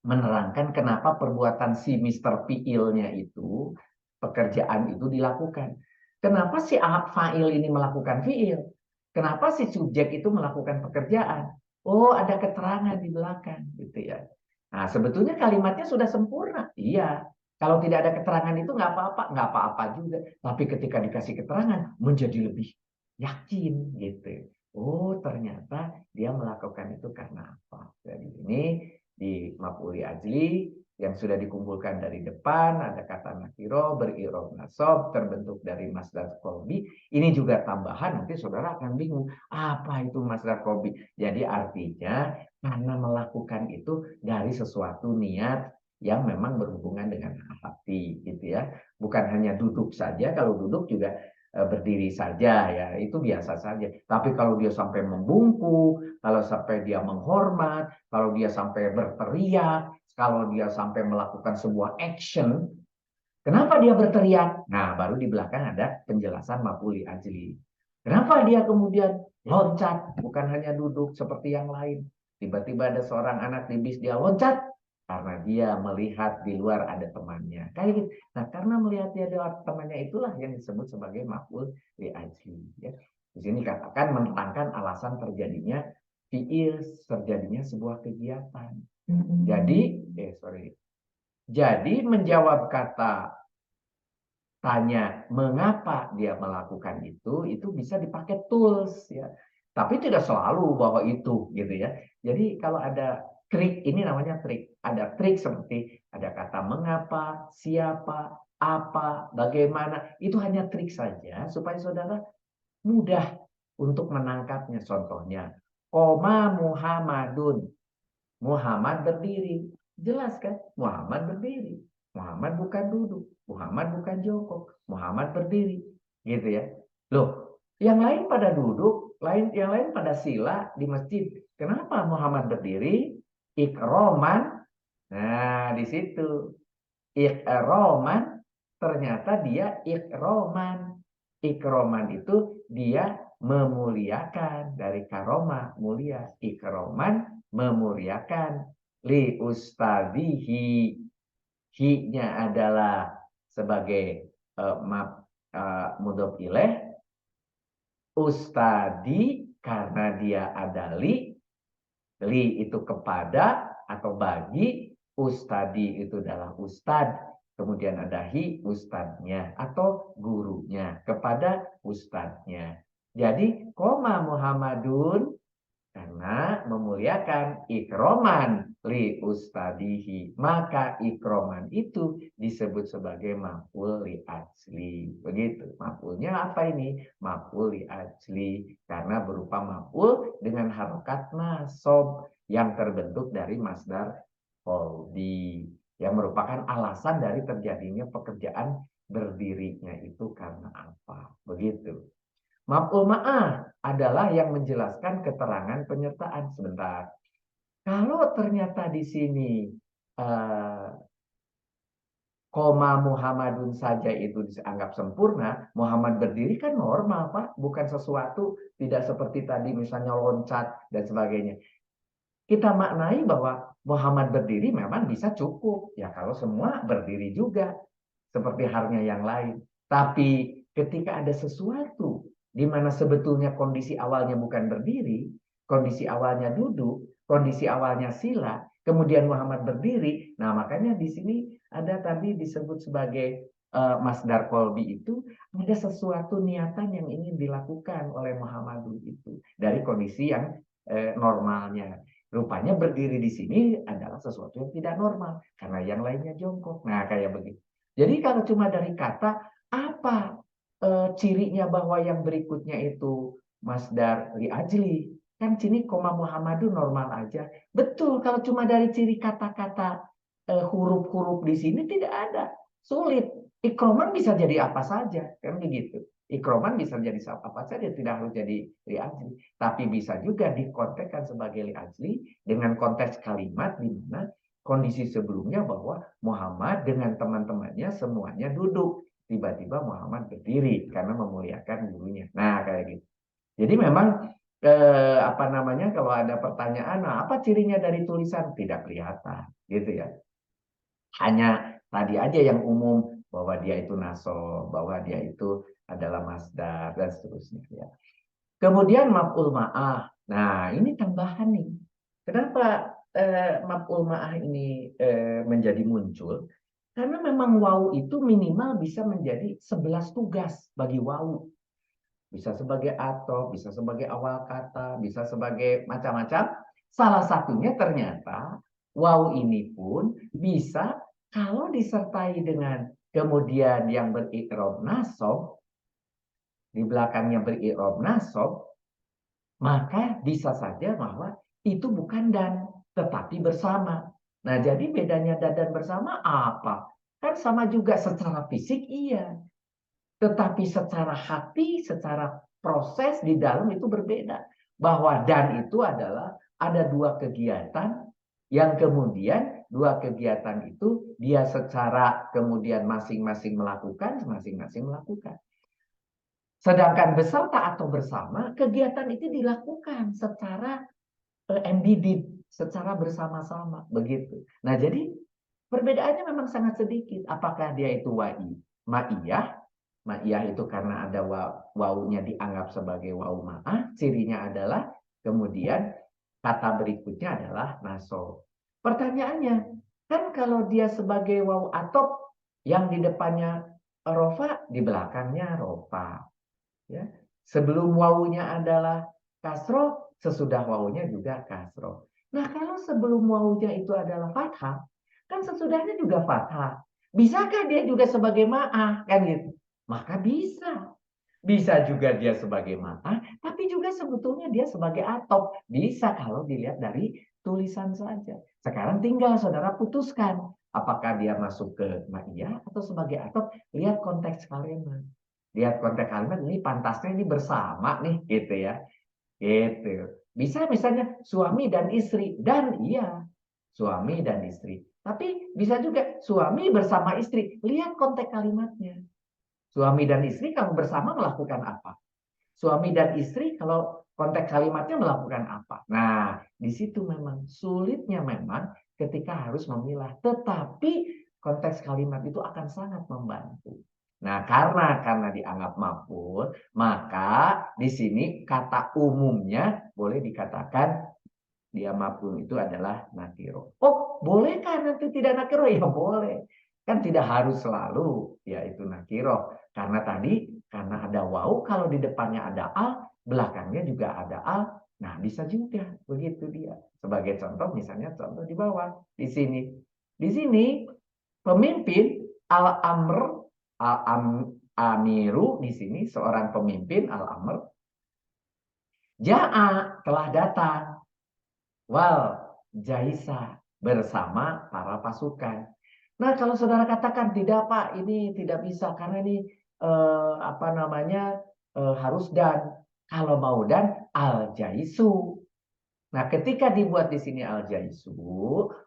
menerangkan kenapa perbuatan si Mr. Fi'ilnya itu, pekerjaan itu dilakukan. Kenapa si fa'il ini melakukan fi'il? Kenapa si subjek itu melakukan pekerjaan? Oh, ada keterangan di belakang, gitu ya. Nah, sebetulnya kalimatnya sudah sempurna. Iya. Kalau tidak ada keterangan itu nggak apa-apa juga. Tapi ketika dikasih keterangan, menjadi lebih yakin, gitu. Oh, ternyata dia melakukan itu karena apa? Jadi ini di maf'uli ajli yang sudah dikumpulkan dari depan, ada kata nakiro, berirob nasob, terbentuk dari masdar kolbi. Ini juga tambahan, nanti saudara akan bingung, apa itu masdar kolbi? Jadi artinya, karena melakukan itu dari sesuatu niat yang memang berhubungan dengan hati, gitu ya. Bukan hanya duduk saja, kalau duduk juga berdiri saja, ya itu biasa saja. Tapi kalau dia sampai membungkuk, kalau sampai dia menghormat, kalau dia sampai berteriak, kalau dia sampai melakukan sebuah action, kenapa dia berteriak? Nah, baru di belakang ada penjelasan maf'ul ajli. Kenapa dia kemudian loncat, bukan hanya duduk seperti yang lain. Tiba-tiba ada seorang anak di bis, dia loncat karena dia melihat di luar ada temannya. Kayak gitu. Nah, karena melihat dia di luar temannya itulah yang disebut sebagai maf'ul ajli. Ya. Di sini katakan menerangkan alasan terjadinya fiil, terjadinya sebuah kegiatan. Jadi menjawab kata tanya mengapa dia melakukan itu bisa dipakai tools, ya. Tapi tidak selalu bahwa itu, gitu ya. Jadi kalau ada trik, ini namanya trik. Ada trik seperti ada kata mengapa, siapa, apa, bagaimana. Itu hanya trik saja supaya saudara mudah untuk menangkapnya. Contohnya, koma Muhammadun. Muhammad berdiri. Jelas kan? Muhammad berdiri. Muhammad bukan duduk. Muhammad bukan jongkok. Muhammad berdiri. Gitu ya. Loh, yang lain pada duduk, yang lain pada sila di masjid. Kenapa Muhammad berdiri? Ikroman. Nah, di situ. Ikroman, ternyata dia ikroman. Ikroman itu dia memuliakan, dari karoma, mulia. Ikroman, memuliakan. Li ustadihi, hi-nya adalah sebagai mudhof ilaih. Ustadi karena dia ada li itu kepada atau bagi. Ustadi itu adalah ustad, kemudian ada hi ustadznya atau gurunya kepada ustadznya. Jadi koma Muhammadun karena memuliakan ikroman li ustadihi. Maka ikroman itu disebut sebagai maf'ul li ajli. Begitu. Maf'ulnya apa ini? Maf'ul li ajli. Karena berupa maf'ul dengan harokat nasab yang terbentuk dari masdar qalbi. Yang merupakan alasan dari terjadinya pekerjaan berdirinya itu karena apa. Begitu. Maf'ul ma'ah adalah yang menjelaskan keterangan penyertaan. Sebentar. Kalau ternyata di sini koma Muhammadun saja itu dianggap sempurna, Muhammad berdiri kan normal, Pak. Bukan sesuatu tidak seperti tadi misalnya loncat dan sebagainya. Kita maknai bahwa Muhammad berdiri memang bisa cukup. Ya kalau semua berdiri juga. Seperti halnya yang lain. Tapi ketika ada sesuatu di mana sebetulnya kondisi awalnya bukan berdiri, kondisi awalnya duduk, kondisi awalnya sila, kemudian Muhammad berdiri. Nah, makanya di sini ada tadi disebut sebagai masdar kolbi itu ada sesuatu niatan yang ingin dilakukan oleh Muhammad itu dari kondisi yang normalnya. Rupanya berdiri di sini adalah sesuatu yang tidak normal karena yang lainnya jongkok. Nah, kayak begitu. Jadi kalau cuma dari kata, apa cirinya bahwa yang berikutnya itu masdar li ajli? Kan sini koma Muhammadun normal aja. Betul, kalau cuma dari ciri kata-kata huruf-huruf di sini tidak ada. Sulit. Ikroman bisa jadi apa saja, kan begitu. Ikroman bisa jadi apa saja, tidak harus jadi li ajli. Tapi bisa juga dikontekskan sebagai li ajli dengan konteks kalimat di mana kondisi sebelumnya bahwa Muhammad dengan teman-temannya semuanya duduk. Tiba-tiba Muhammad berdiri karena memuliakan gurunya. Nah, kayak gitu. Jadi memang apa namanya kalau ada pertanyaan, nah, apa cirinya dari tulisan? Tidak kelihatan, gitu ya. Hanya tadi aja yang umum bahwa dia itu nasob, bahwa dia itu adalah masdar dan seterusnya ya. Kemudian maf'ul ma'ah. Nah, ini tambahan nih. Kenapa maf'ul ma'ah ini menjadi muncul? Karena memang wawu itu minimal bisa menjadi 11 tugas bagi wawu. Bisa sebagai atau, bisa sebagai awal kata, bisa sebagai macam-macam. Salah satunya ternyata wawu ini pun bisa kalau disertai dengan kemudian yang beri'rab nasab, di belakangnya beri'rab nasab, maka bisa saja bahwa itu bukan dan, tetapi bersama. Nah, jadi bedanya dan bersama apa? Kan sama juga secara fisik, iya. Tetapi secara hati, secara proses di dalam itu berbeda. Bahwa dan itu adalah ada dua kegiatan yang kemudian dua kegiatan itu dia secara kemudian masing-masing melakukan, masing-masing melakukan. Sedangkan beserta atau bersama, kegiatan itu dilakukan secara embedded, secara bersama-sama. Begitu. Nah, jadi perbedaannya memang sangat sedikit. Apakah dia itu wa'i, ma'iyah? Ma'iyah itu karena ada wawunya dianggap sebagai wawu ma'ah. Cirinya adalah kemudian kata berikutnya adalah naso. Pertanyaannya, kan kalau dia sebagai wawu atop yang di depannya rofa, di belakangnya rofa. Ya. Sebelum wawunya adalah kasro, sesudah wawunya juga kasro. Nah, kalau sebelum wawunya itu adalah fathah, kan sesudahnya juga fathah. Bisakah dia juga sebagai ma'ah? Kan gitu. Maka bisa. Bisa juga dia sebagai ma'ah, tapi juga sebetulnya dia sebagai atop. Bisa kalau dilihat dari tulisan saja. Sekarang tinggal saudara putuskan. Apakah dia masuk ke ma'iyah atau sebagai atop? Lihat konteks kalimat. Lihat konteks kalimat ini pantasnya ini bersama nih gitu ya. Gitu. Bisa misalnya suami dan istri dan iya suami dan istri. Tapi bisa juga suami bersama istri. Lihat konteks kalimatnya. Suami dan istri kalau bersama melakukan apa? Suami dan istri kalau konteks kalimatnya melakukan apa? Nah, di situ memang sulitnya memang ketika harus memilah. Tetapi konteks kalimat itu akan sangat membantu. Nah, karena dianggap maf'ul, maka di sini kata umumnya boleh dikatakan dia maf'ul itu adalah nakiro. Oh, bolehkah nanti tidak nakiro? Ya boleh. Kan tidak harus selalu yaitu nakiro. Karena tadi karena ada wau, kalau di depannya ada al, belakangnya juga ada al. Nah, bisa juga begitu dia. Sebagai contoh misalnya contoh di bawah di sini. Di sini pemimpin al-amr amiru di sini seorang pemimpin al-amr ja'a telah datang wal jaisa bersama para pasukan. Nah, kalau saudara katakan tidak Pak, ini tidak bisa karena ini apa namanya harus dan kalau mau dan al jaisu. Nah, ketika dibuat di sini al jaisu,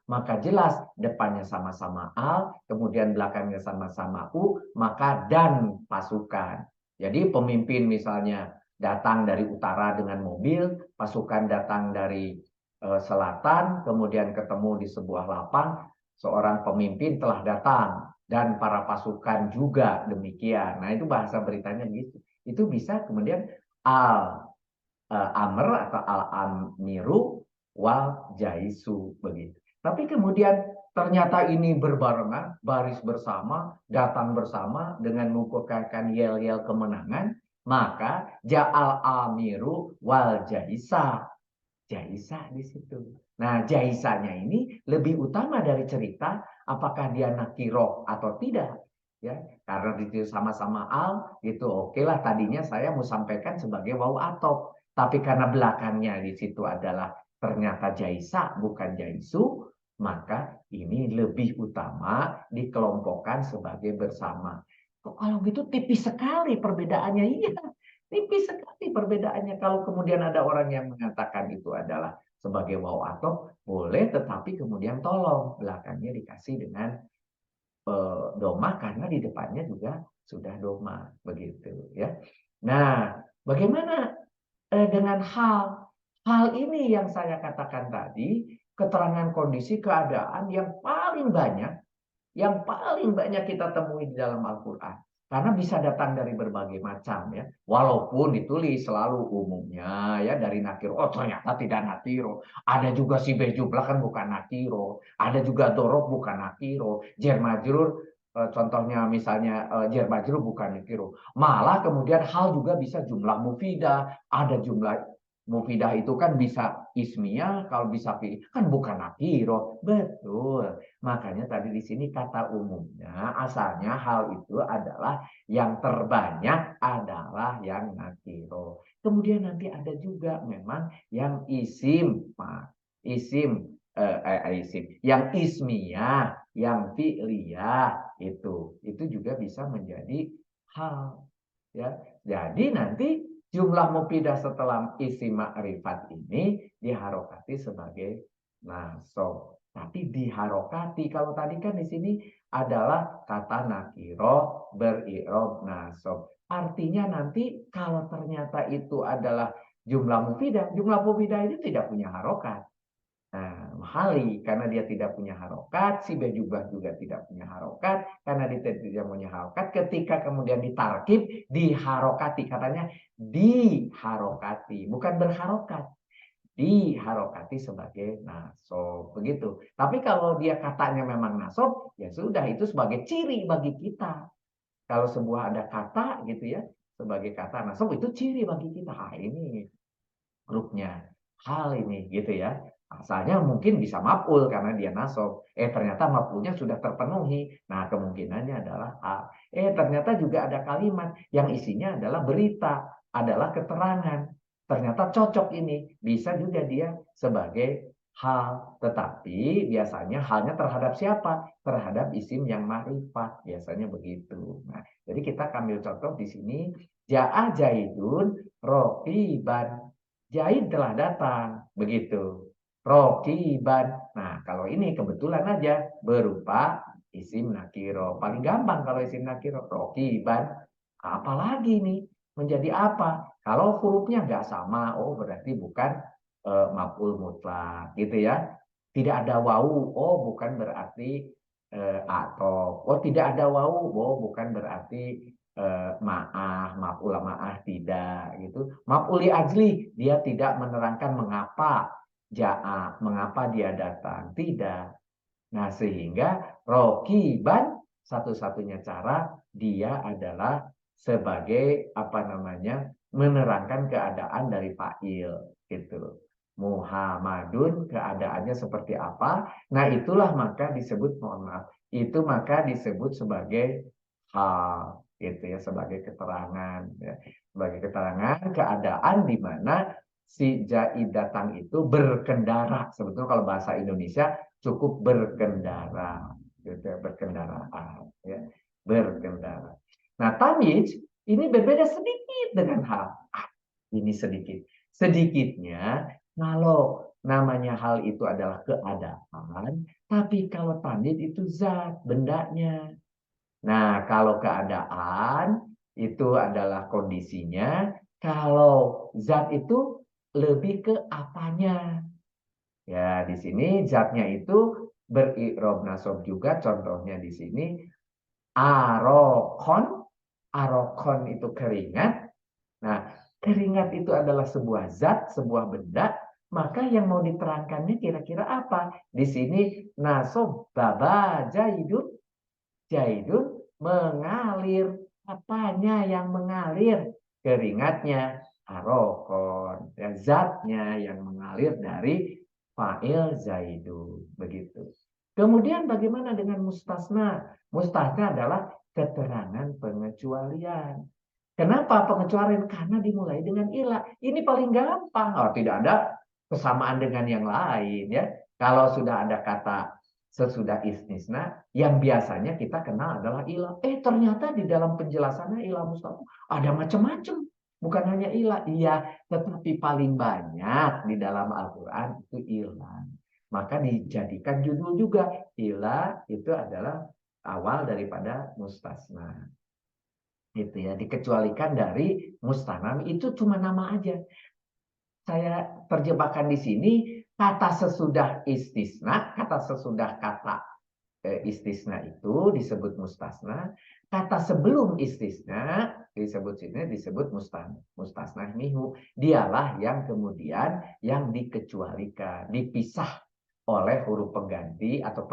maka jelas depannya sama-sama al, kemudian belakangnya sama-sama u, maka dan pasukan. Jadi pemimpin misalnya datang dari utara dengan mobil, pasukan datang dari selatan, kemudian ketemu di sebuah lapang, seorang pemimpin telah datang dan para pasukan juga demikian. Nah, itu bahasa beritanya gitu. Itu bisa kemudian al amr atau al-amiru wal jaisu begitu. Tapi kemudian ternyata ini berbarengan, baris bersama, datang bersama dengan mengukurkan yel-yel kemenangan, maka ja'al amiru wal jaisa. Jaisa di situ. Nah, jaisanya ini lebih utama dari cerita apakah dia nakiro atau tidak. Ya, karena itu sama-sama al, gitu. Oke lah, tadinya saya mau sampaikan sebagai wau atop. Tapi karena belakangnya di situ adalah ternyata jaisa bukan jaisu, maka ini lebih utama dikelompokkan sebagai bersama. Kok kalau gitu tipis sekali perbedaannya? Iya, tipis sekali perbedaannya. Kalau kemudian ada orang yang mengatakan itu adalah sebagai wau atop, boleh, tetapi kemudian tolong belakangnya dikasih dengan domah karena di depannya juga sudah domah begitu ya. Nah, bagaimana dengan hal ini yang saya katakan tadi, keterangan kondisi keadaan yang paling banyak kita temui di dalam Al-Quran. Karena bisa datang dari berbagai macam ya. Walaupun ditulis selalu umumnya ya dari nakiro. Oh, ternyata tidak nakiro. Ada juga si bejumlah kan bukan nakiro. Ada juga dorob bukan nakiro. Jar majrur contohnya misalnya jar majrur bukan nakiro. Malah kemudian hal juga bisa jumlah mufidah. Ada jumlah mufidah itu kan bisa ismiyah, kalau bisa pilih kan bukan nakiro. Betul. Makanya tadi di sini kata umumnya asalnya hal itu adalah yang terbanyak adalah yang nakiro. Kemudian nanti ada juga memang yang isim, yang ismiyah, yang fi'liyah itu juga bisa menjadi hal ya. Jadi nanti jumlah mufidah setelah isim ma'rifat ini diharokati sebagai nasab. Tapi diharokati. Kalau tadi kan di sini adalah kata nakiro berirob nasab. Artinya nanti kalau ternyata itu adalah jumlah mufidah itu tidak punya harokat. Nah, mahali karena dia tidak punya harokat, si bejubah juga tidak punya harokat, karena dia tidak punya harokat, ketika kemudian ditarkib, diharokati, katanya diharokati, bukan berharokat, diharokati sebagai nasob, begitu. Tapi kalau dia katanya memang nasob, ya sudah, itu sebagai ciri bagi kita. Kalau sebuah ada kata gitu ya, sebagai kata nasob, itu ciri bagi kita. Ah, ini grupnya hal ini gitu ya. Asalnya mungkin bisa maf'ul karena dia nasab. Ternyata maf'ulnya sudah terpenuhi. Nah, kemungkinannya adalah hal. Ternyata juga ada kalimat yang isinya adalah berita, adalah keterangan. Ternyata cocok ini. Bisa juga dia sebagai hal. Tetapi biasanya halnya terhadap siapa? Terhadap isim yang ma'rifat. Biasanya begitu. Nah, jadi kita ambil contoh di sini. Ja'a Jaidun rokiban. Zaid telah datang, begitu. Rokiban. Nah, kalau ini kebetulan aja berupa isim nakiro. Paling gampang kalau isim nakiro. Rokiban. Apalagi nih? Menjadi apa? Kalau hurufnya nggak sama, oh berarti bukan maf'ul mutlak, gitu ya. Tidak ada wau, oh bukan berarti atau. Oh tidak ada wau, oh bukan berarti maf'ul ma'ah tidak gitu. Maf'uli ajli dia tidak menerangkan mengapa mengapa dia datang, tidak. Nah, sehingga rokiban satu-satunya cara dia adalah sebagai menerangkan keadaan dari fa'il gitu. Muhammadun keadaannya seperti apa? Nah, itulah maka disebut, mohon maaf, itu maka disebut sebagai hal gitu ya, sebagai keterangan ya. Sebagai keterangan keadaan di mana si Zaid datang itu berkendara. Sebetulnya kalau bahasa Indonesia cukup berkendara gitu ya, berkendaraan ya, berkendara. Nah, tamyiz ini berbeda sedikit dengan hal. Ini sedikit. Sedikitnya kalau namanya hal itu adalah keadaan, tapi kalau tamyiz itu zat, bendanya. Nah, kalau keadaan itu adalah kondisinya, kalau zat itu lebih ke apanya. Ya, di sini zatnya itu beri'rob nasab juga. Contohnya di sini arokon. Arokon itu keringat. Nah, keringat itu adalah sebuah zat, sebuah benda. Maka yang mau diterangkannya kira-kira apa? Di sini nasab baba jaidun. Jaidun mengalir. Apanya yang mengalir? Keringatnya. Arokon. Ya, zatnya yang mengalir dari fa'il zaidun. Begitu. Kemudian bagaimana dengan mustasna? Mustasna adalah keterangan pengecualian. Kenapa pengecualian? Karena dimulai dengan ilah. Ini paling gampang. Oh, tidak ada kesamaan dengan yang lain ya. Kalau sudah ada kata sesudah istisna, yang biasanya kita kenal adalah ilah. Ternyata di dalam penjelasannya ilah mustaqim ada macam-macam. Bukan hanya ilah. Iya, tetapi paling banyak di dalam Al-Quran itu ilah. Maka dijadikan judul juga. Ilah itu adalah awal daripada mustasna. Gitu ya, dikecualikan dari mustanam itu cuma nama aja. Saya terjebakkan di sini kata sesudah istisna, kata sesudah kata istisna itu disebut mustasna, kata sebelum istisna disebut sini disebut mustasna mihu. Dialah yang kemudian yang dikecualikan, dipisah oleh huruf pengganti atau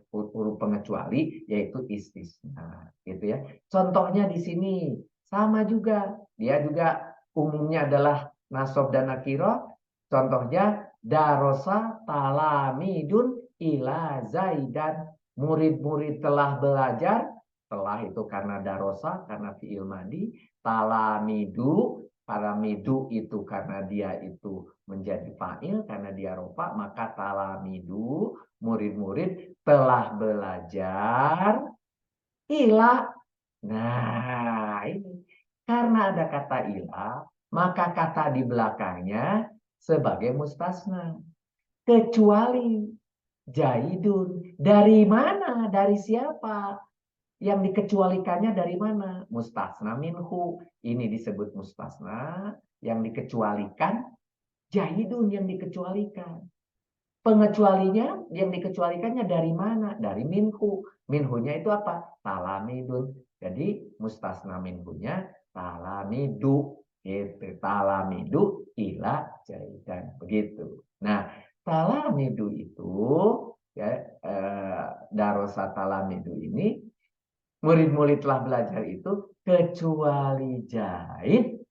huruf pengecuali yaitu istisna gitu ya. Contohnya di sini sama juga, dia juga umumnya adalah nasab dan nakirah. Contohnya darosa talamidun ila zaidan, murid-murid telah belajar. Telah itu karena darosa, karena fi'il madi. Talamidu, talamidu itu karena dia itu menjadi fa'il, karena dia rofa, maka talamidu, murid-murid telah belajar ila. Nah, ini karena ada kata ila, maka kata di belakangnya sebagai mustasna. Kecuali jaidun. Dari mana? Dari siapa? Yang dikecualikannya dari mana? Mustasna minhu. Ini disebut mustasna. Yang dikecualikan jaidun, yang dikecualikan. Pengecualinya yang dikecualikannya dari mana? Dari minhu. Minhunya itu apa? Talamidun. Jadi mustasna minhunya talamidu. Gitu. Talamidu ila jaidan. Begitu. Nah, talamidu itu ya, darosa talamidu ini murid-murid telah belajar itu kecuali Jaid.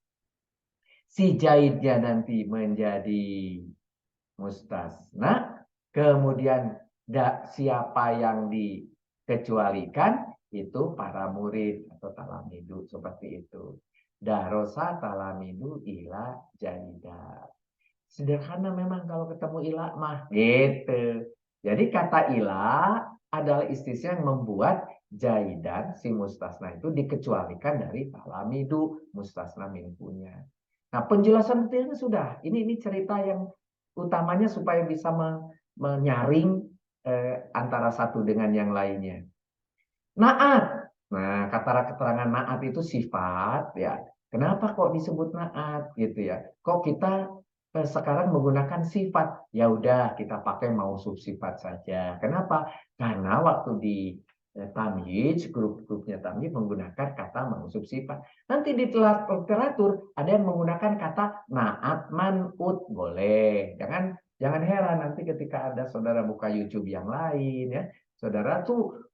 Si Jaidnya nanti menjadi mustasna, kemudian siapa yang dikecualikan itu para murid atau talamidu seperti itu. Darosa talamidu ila jaida. Sederhana memang kalau ketemu ila mah gitu. Jadi kata ila adalah istisna yang membuat jaidan si mustasna itu dikecualikan dari talamidu mustasna minhunya. Nah, penjelasan detailnya sudah. Ini cerita yang utamanya supaya bisa menyaring antara satu dengan yang lainnya. Naat. Nah, kata keterangan naat itu sifat ya. Kenapa kok disebut naat gitu ya? Kok kita sekarang menggunakan sifat? Ya udah kita pakai mausuf sifat saja. Kenapa? Karena waktu di tamyiz, grup-grupnya tamyiz menggunakan kata mausuf sifat. Nanti di literatur ada yang menggunakan kata naat manut, boleh. Jangan heran nanti ketika ada saudara buka YouTube yang lain ya. Saudara tuh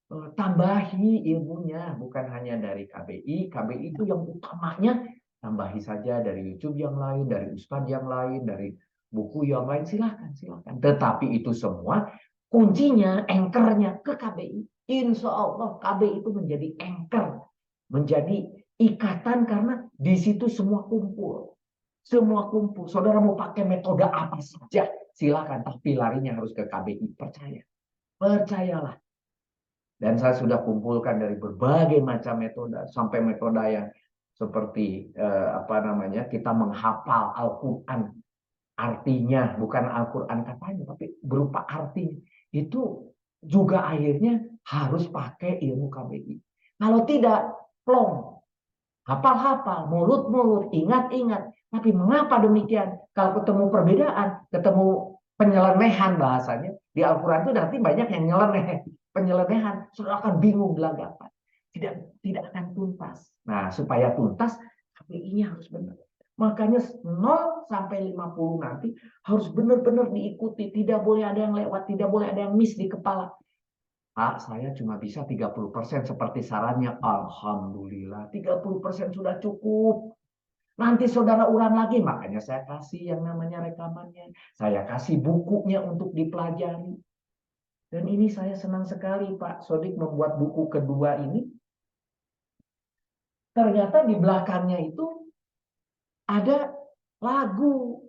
tambahi ilmunya, bukan hanya dari KBI. KBI itu yang utamanya, tambahi saja dari YouTube yang lain, dari Ustadz yang lain, dari buku yang lain, silakan, silakan. Tetapi itu semua kuncinya, anchornya ke KBI. Insya Allah KBI itu menjadi anchor, menjadi ikatan karena di situ semua kumpul. Semua kumpul. Saudara mau pakai metode apa saja, silakan. Tapi larinya harus ke KBI. Percaya. Percayalah. Dan saya sudah kumpulkan dari berbagai macam metode. Sampai metode yang seperti kita menghafal Al-Quran. Artinya, bukan Al-Quran katanya, tapi berupa artinya. Itu juga akhirnya harus pakai ilmu KBI. Kalau tidak, plong. Hafal-hafal, mulut-mulut, ingat-ingat. Tapi mengapa demikian? Kalau ketemu perbedaan, ketemu penyelenehan bahasanya, di Al-Quran itu nanti banyak yang nyeleneh. Penyelenehan, sudah akan bingung belagapan. Tidak akan tuntas. Nah, supaya tuntas, KPI-nya harus benar. Makanya 0 sampai 50 nanti harus benar-benar diikuti. Tidak boleh ada yang lewat, tidak boleh ada yang miss di kepala. Pak, saya cuma bisa 30% seperti sarannya. Alhamdulillah, 30% sudah cukup. Nanti saudara ulang lagi, makanya saya kasih yang namanya rekamannya. Saya kasih bukunya untuk dipelajari. Dan ini saya senang sekali Pak Sodik membuat buku kedua ini. Ternyata di belakangnya itu ada lagu.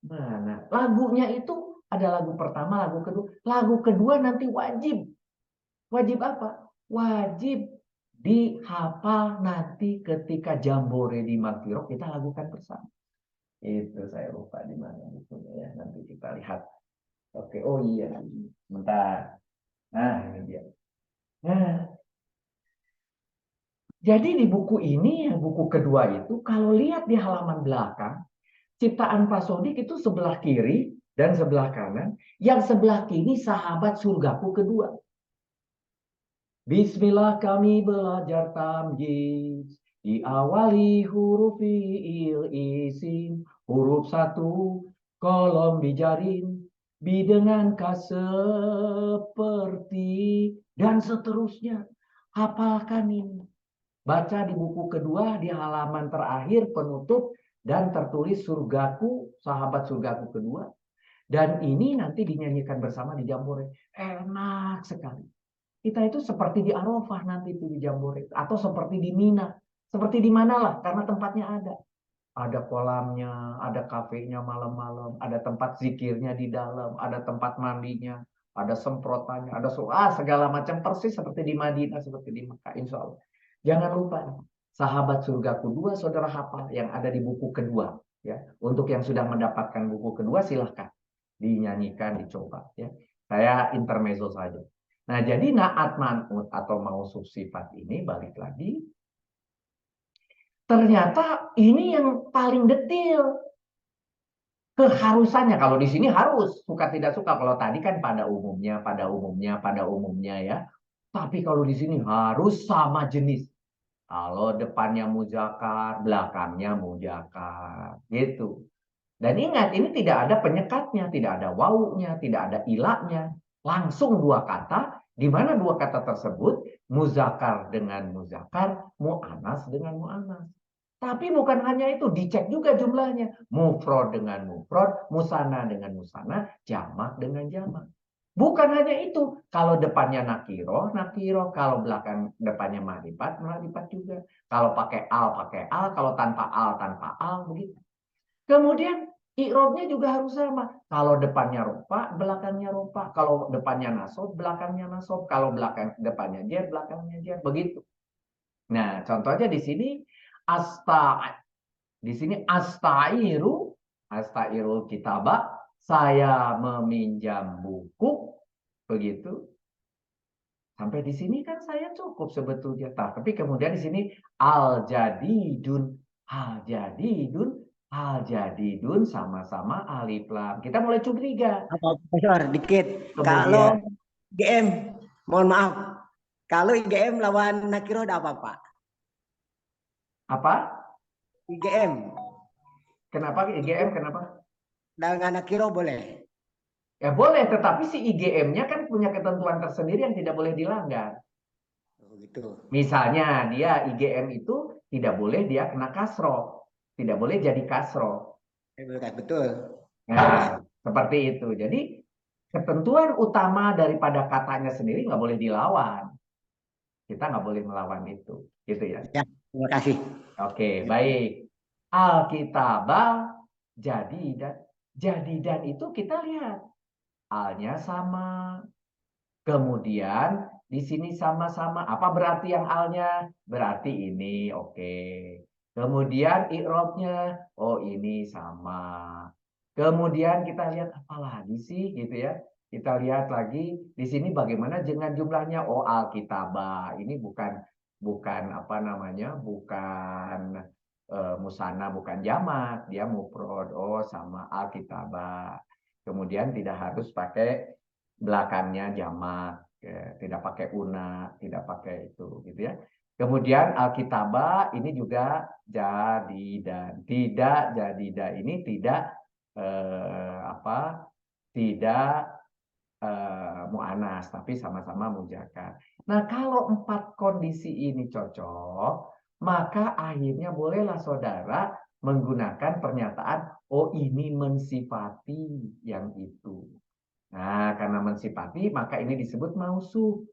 Mana? Lagunya itu ada lagu pertama, lagu kedua. Lagu kedua nanti wajib. Wajib apa? Wajib dihafal nanti ketika jambore di Magpiro kita lakukan bersama. Itu saya lupa di mana bukunya ya. Nanti kita lihat. Oke, oh iya. Bentar. Nah, ini dia. Nah, jadi di buku ini, buku kedua itu, kalau lihat di halaman belakang, ciptaan Pak Sodik itu sebelah kiri dan sebelah kanan. Yang sebelah kiri sahabat surgaku kedua. Bismillah kami belajar tamyiz. Diawali huruf fi'il isim. Huruf 1 kolom bijarin. Bi dengan ka seperti. Dan seterusnya. Hafalkan ini. Baca di buku kedua di halaman terakhir penutup dan tertulis surgaku, sahabat surgaku kedua. Dan ini nanti dinyanyikan bersama di Jambore. Enak sekali. Kita itu seperti di Arafah nanti itu di Jambore atau seperti di Mina. Seperti di mana lah karena tempatnya ada. Ada kolamnya, ada kafenya malam-malam, ada tempat zikirnya di dalam, ada tempat mandinya, ada semprotannya, ada segala macam persis seperti di Madinah, seperti di Mekah, insya Allah. Jangan lupa, sahabat surgaku dua saudara hafal yang ada di buku kedua. Ya, untuk yang sudah mendapatkan buku kedua silahkan dinyanyikan, dicoba. Ya, saya intermezzo saja. Nah, jadi naat man'ut atau mausuf sifat ini balik lagi. Ternyata ini yang paling detail. Keharusannya kalau di sini harus suka tidak suka. Kalau tadi kan pada umumnya, pada umumnya, pada umumnya ya. Tapi kalau di sini harus sama jenis. Kalau depannya muzakkar, belakangnya muzakkar, gitu. Dan ingat, ini tidak ada penyekatnya, tidak ada wawunya, tidak ada ilahnya. Langsung dua kata, di mana dua kata tersebut muzakkar dengan muzakkar, mu'annas dengan mu'annas. Tapi bukan hanya itu, dicek juga jumlahnya. Mufrad dengan mufrad, musanna dengan musanna, jamak dengan jamak. Bukan hanya itu, kalau depannya nakiro, nakiro, kalau belakang depannya makrifat, makrifat juga. Kalau pakai al, kalau tanpa al, begitu. Kemudian i'rabnya juga harus sama. Kalau depannya rofa, belakangnya rofa. Kalau depannya nasob, belakangnya nasob. Kalau depannya jar, belakangnya jar. Begitu. Nah, contohnya di sini di sini astairul kitabah, saya meminjam buku, begitu. Sampai di sini kan saya cukup sebetulnya. Tapi kemudian di sini al-jadidun, al-jadidun sama-sama alif lam. Kita mulai curiga. Apa Profesor dikit. Kalau Kemudian IGM, mohon maaf. Kalau IGM lawan Nakiro ada apa, Pak? apa? IGM. Kenapa IGM? Kenapa? Dengan Nakiro boleh. Ya boleh, tetapi si IGM-nya kan punya ketentuan tersendiri yang tidak boleh dilanggar. begitu. Misalnya dia IGM itu tidak boleh dia kena kasro, tidak boleh jadi kasro. Betul. Nah, seperti itu. Jadi ketentuan utama daripada katanya sendiri nggak boleh dilawan. Kita nggak boleh melawan itu, gitu ya. Ya, terima kasih. Oke, baik. Alkitabah jadi dan itu kita lihat alnya sama. Kemudian di sini sama-sama. Apa berarti yang alnya? Berarti ini, oke. Kemudian i'rabnya, oh ini sama. Kemudian kita lihat apa lagi sih, gitu ya. Kita lihat lagi di sini bagaimana dengan jumlahnya. Oh, alkitabah. Ini bukan apa namanya? Bukan musana, bukan jamak. Dia mufrad. Oh, sama alkitabah. Kemudian tidak harus pakai belakangnya jamak, ya, tidak pakai una, tidak pakai itu, gitu ya. Kemudian alkitabah ini juga jadi dan tidak jadi dan ini tidak apa? Tidak mu'anas, tapi sama-sama mujakan. Nah, kalau 4 kondisi ini cocok, maka akhirnya bolehlah saudara menggunakan pernyataan, oh ini mensifati yang itu. Nah, karena mensifati, maka ini disebut mausuf.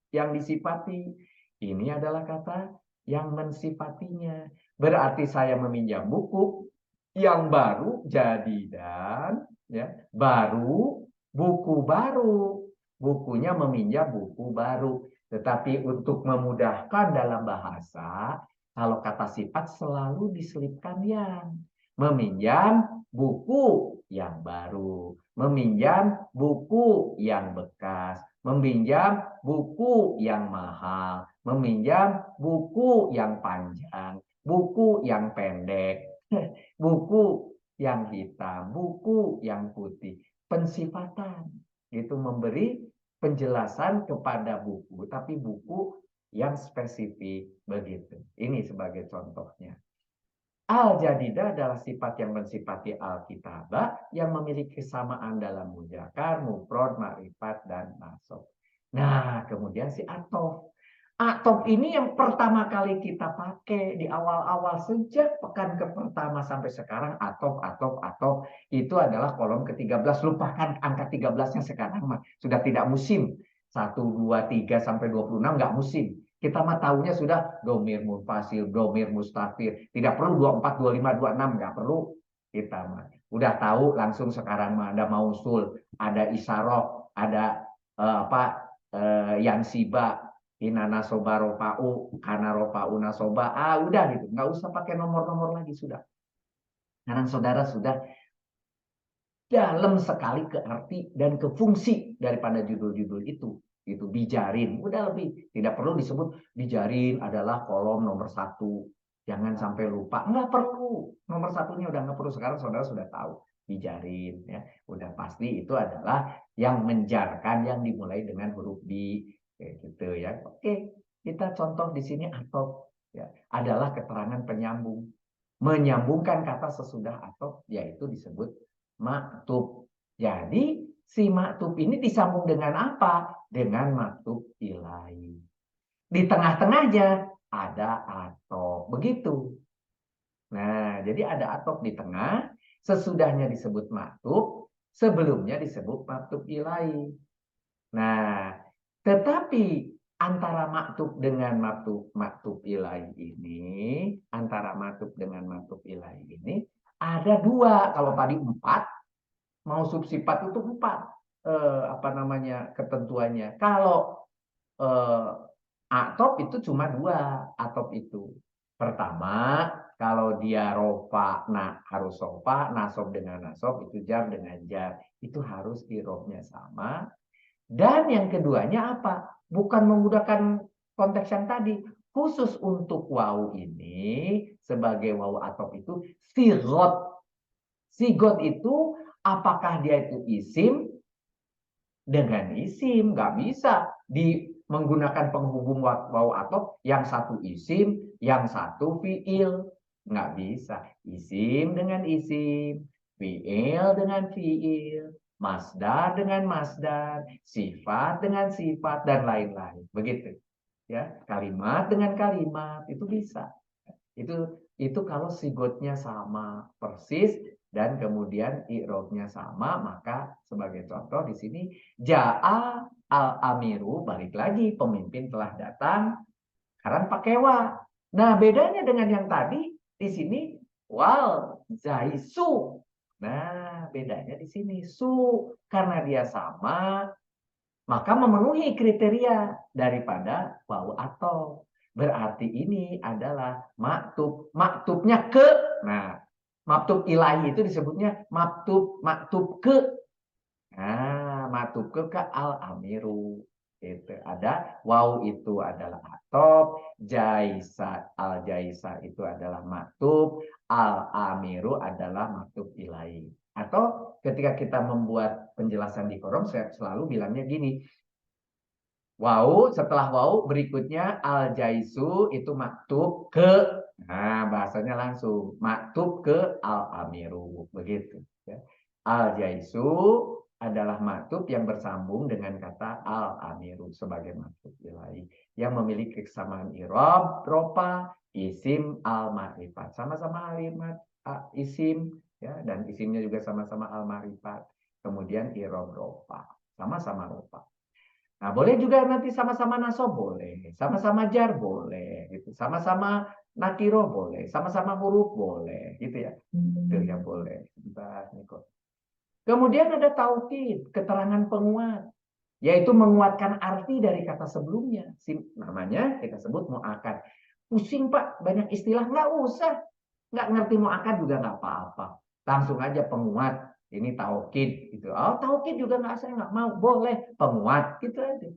Yang disifati. Ini adalah kata yang mensifatinya. Berarti saya meminjam buku yang baru jadi dan ya, baru buku baru. Bukunya meminjam buku baru. Tetapi untuk memudahkan dalam bahasa, kalau kata sifat selalu diselipkan yang. Meminjam buku yang baru, meminjam buku yang bekas, meminjam buku yang mahal, meminjam buku yang panjang, buku yang pendek, buku yang hitam, buku yang putih. Pensifatan itu memberi penjelasan kepada buku, tapi buku yang spesifik begitu. Ini sebagai contohnya. Al-jadidah adalah sifat yang mensifati al-kitabah yang memiliki kesamaan dalam muzakkar, mufrad, ma'rifat, dan nasab. Nah, kemudian si atof. Atof ini yang pertama kali kita pakai di awal-awal sejak pekan ke-pertama sampai sekarang. Atof. Itu adalah kolom ke-13. Lupakan angka 13-nya sekarang. Sudah tidak musim. 1, 2, 3, sampai 26 nggak musim. Kita mah tahunya sudah domir munfasil, domir mustafir. Tidak perlu 24, 25, 26. Nggak perlu. Kita mah. Udah tahu langsung sekarang mah. Ada mausul, ada isaroh, ada yang siba, inana soba rofa'u, kana rofa'u nasoba. Udah gitu. Nggak usah pakai nomor-nomor lagi. Sudah. Sekarang saudara sudah dalam sekali ke arti dan ke fungsi daripada judul-judul itu. Itu bijarin, udah lebih tidak perlu disebut bijarin adalah kolom nomor 1. Jangan sampai lupa, nggak perlu nomor 1-nya udah nggak perlu. Sekarang saudara sudah tahu bijarin ya, udah pasti itu adalah yang menjarkan yang dimulai dengan huruf bi, kayak gitu ya. Oke, kita contoh di sini atau ya adalah keterangan penyambung, menyambungkan kata sesudah atau yaitu disebut maktub. Jadi si maktub ini disambung dengan apa? Dengan maktub ilahi. Di tengah-tengahnya ada atop. Begitu. Nah, jadi ada atop di tengah. Sesudahnya disebut maktub. Sebelumnya disebut maktub ilahi. Nah, tetapi antara maktub dengan maktub ilahi ini, antara maktub dengan maktub ilahi ini, ada 2. Kalau tadi 4, mau subsifat itu 4 apa namanya ketentuannya. Kalau atop itu cuma 2 atop itu. Pertama, kalau dia rofa, nah harus sofa, nasob dengan nasob, itu jar dengan jar. Itu harus irobnya sama. Dan yang keduanya apa? Bukan menggunakan konteks yang tadi. Khusus untuk waw ini, sebagai waw atop itu, sigot. Sigot itu apakah dia itu isim dengan isim? Nggak bisa menggunakan penghubung waw atop yang satu isim, yang satu fiil. Nggak bisa. Isim dengan isim, fiil dengan fiil, masdar dengan masdar, sifat dengan sifat, dan lain-lain. Begitu. ya, kalimat dengan kalimat itu bisa. Itu kalau sigotnya sama persis dan kemudian i'robnya sama, maka sebagai contoh di sini ja'a al-amiru, balik lagi pemimpin telah datang, sekarang pakai wa. Nah, bedanya dengan yang tadi di sini wal zaisu. Nah, bedanya di sini su, karena dia sama maka memenuhi kriteria daripada wau atau. Berarti ini adalah maktub. Maktubnya ke. Nah, maktub ilahi itu disebutnya maktub ke. Nah, maktub ke al-amiru. Itu ada wau itu adalah atop, jaisa al-jaisa itu adalah maktub, al-amiru adalah maktub ilahi. Atau ketika kita membuat penjelasan di forum, saya selalu bilangnya gini, wau, setelah wau berikutnya al-jaisu itu maktub ke. Nah, bahasanya langsung maktub ke al-amiru, begitu ya. Al-jaisu adalah maktub yang bersambung dengan kata al-amiru sebagai maktub ilahi yang memiliki kesamaan i'rab, ropa, isim, al-ma'rifat. Sama-sama kalimat isim ya, dan isimnya juga sama-sama al-ma'rifat. Kemudian i'rab, ropa, sama-sama ropa. Nah, boleh juga nanti sama-sama nasob boleh, sama-sama jar boleh, gitu. Sama-sama nakiro boleh, sama-sama huruf boleh, gitu ya. Itu ya boleh. Bentar, Niko. Kemudian ada taukid, keterangan penguat, yaitu menguatkan arti dari kata sebelumnya. Namanya kita sebut mu'akad. Pusing Pak, banyak istilah, nggak usah. Nggak ngerti mu'akad juga nggak apa-apa. Langsung aja penguat. Ini taukid gitu. Oh, taukid juga nggak, saya nggak mau. Boleh penguat gitu aja.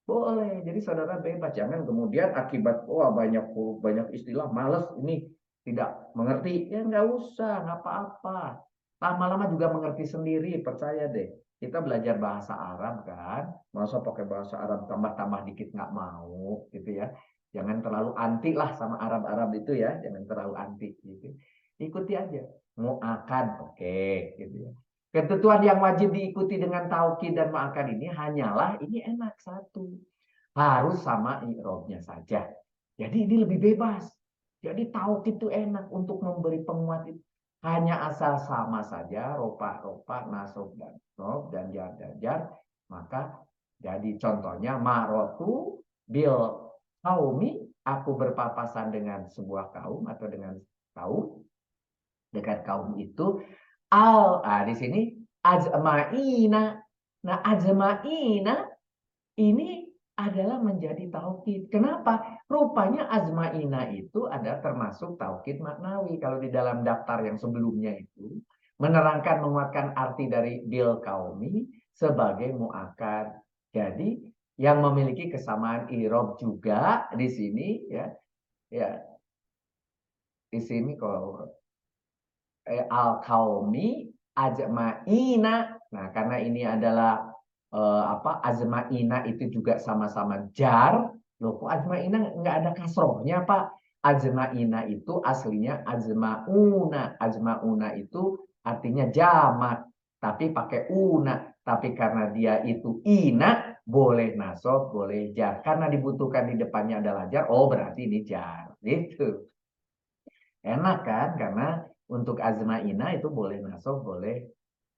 Boleh. Jadi saudara bebas. Jangan kemudian akibat wah banyak huruf, banyak istilah, males ini tidak mengerti. Ya nggak usah, nggak apa-apa. Lama-lama juga mengerti sendiri, percaya deh. Kita belajar bahasa Arab kan, masa pakai bahasa Arab tambah-tambah dikit nggak mau, gitu ya. Jangan terlalu anti lah sama Arab-Arab itu ya, jangan terlalu anti gitu. Ikuti aja. Mu'akad, oke, gitu ya. Ketentuan yang wajib diikuti dengan taukid dan mu'akad ini hanyalah ini enak satu. Harus sama i'robnya saja. Jadi ini lebih bebas. Jadi taukid itu enak untuk memberi penguat itu. Hanya asal sama saja ropa, nasob dan rob dan jar, maka jadi contohnya marotu bil kaumi, aku berpapasan dengan sebuah kaum atau dengan kaum, dengan kaum itu di sini azma'ina. Nah, azma'ina ini adalah menjadi taukid. Kenapa? Rupanya azma'ina itu ada termasuk taukid maknawi. Kalau di dalam daftar yang sebelumnya itu menerangkan menguatkan arti dari bil kaumi sebagai mu'akad. Jadi yang memiliki kesamaan i'rab juga di sini ya. Ya, di sini kalau al-kaumi ajma'ina. Nah, karena ini adalah azma'ina itu juga sama-sama jar. Loh, kok ajma'ina nggak ada kasrohnya, Pak? Ajma'ina itu aslinya azma'una. Azma'una itu artinya jamak, tapi pakai una. Tapi karena dia itu ina, boleh nasob, boleh jar. Karena dibutuhkan di depannya adalah jar, oh berarti ini jar. Gitu. Enak kan? Karena untuk azma'ina itu boleh nasab, boleh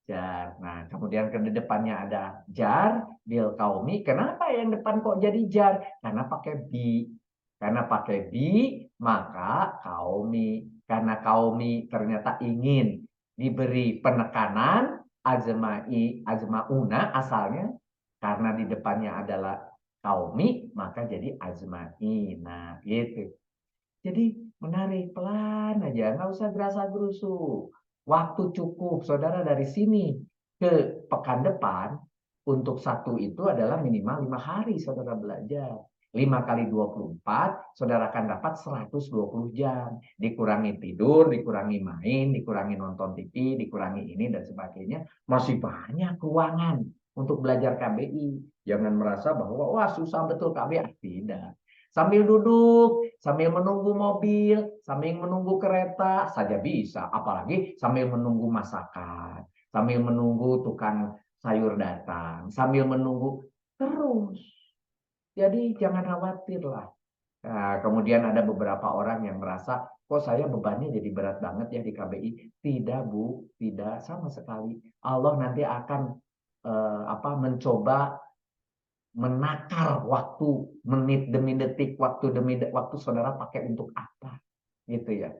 jar. Nah, kemudian ke depannya ada jar, bil kaumi. Kenapa yang depan kok jadi jar? Karena pakai bi. Karena pakai bi, maka kaumi. Karena kaumi ternyata ingin diberi penekanan, azma'una asalnya. Karena di depannya adalah kaumi, maka jadi azma'ina. Gitu. Jadi menarik pelan aja, nggak usah gerasa-gerusu. Waktu cukup, saudara dari sini ke pekan depan untuk satu itu adalah minimal 5 hari saudara belajar. 5 kali 24, saudara akan dapat 120 jam. Dikurangi tidur, dikurangi main, dikurangi nonton TV, dikurangi ini dan sebagainya. Masih banyak ruangan untuk belajar KBI. Jangan merasa bahwa wah susah betul KBI. Tidak. Sambil duduk, sambil menunggu mobil, sambil menunggu kereta saja bisa. Apalagi sambil menunggu masakan, sambil menunggu tukang sayur datang, sambil menunggu terus. Jadi jangan khawatir lah. Nah, kemudian ada beberapa orang yang merasa, kok saya bebannya jadi berat banget ya di KBI. Tidak, Bu, tidak sama sekali. Allah nanti akan mencoba menakar waktu, menit demi detik, waktu demi waktu saudara pakai untuk apa, gitu ya.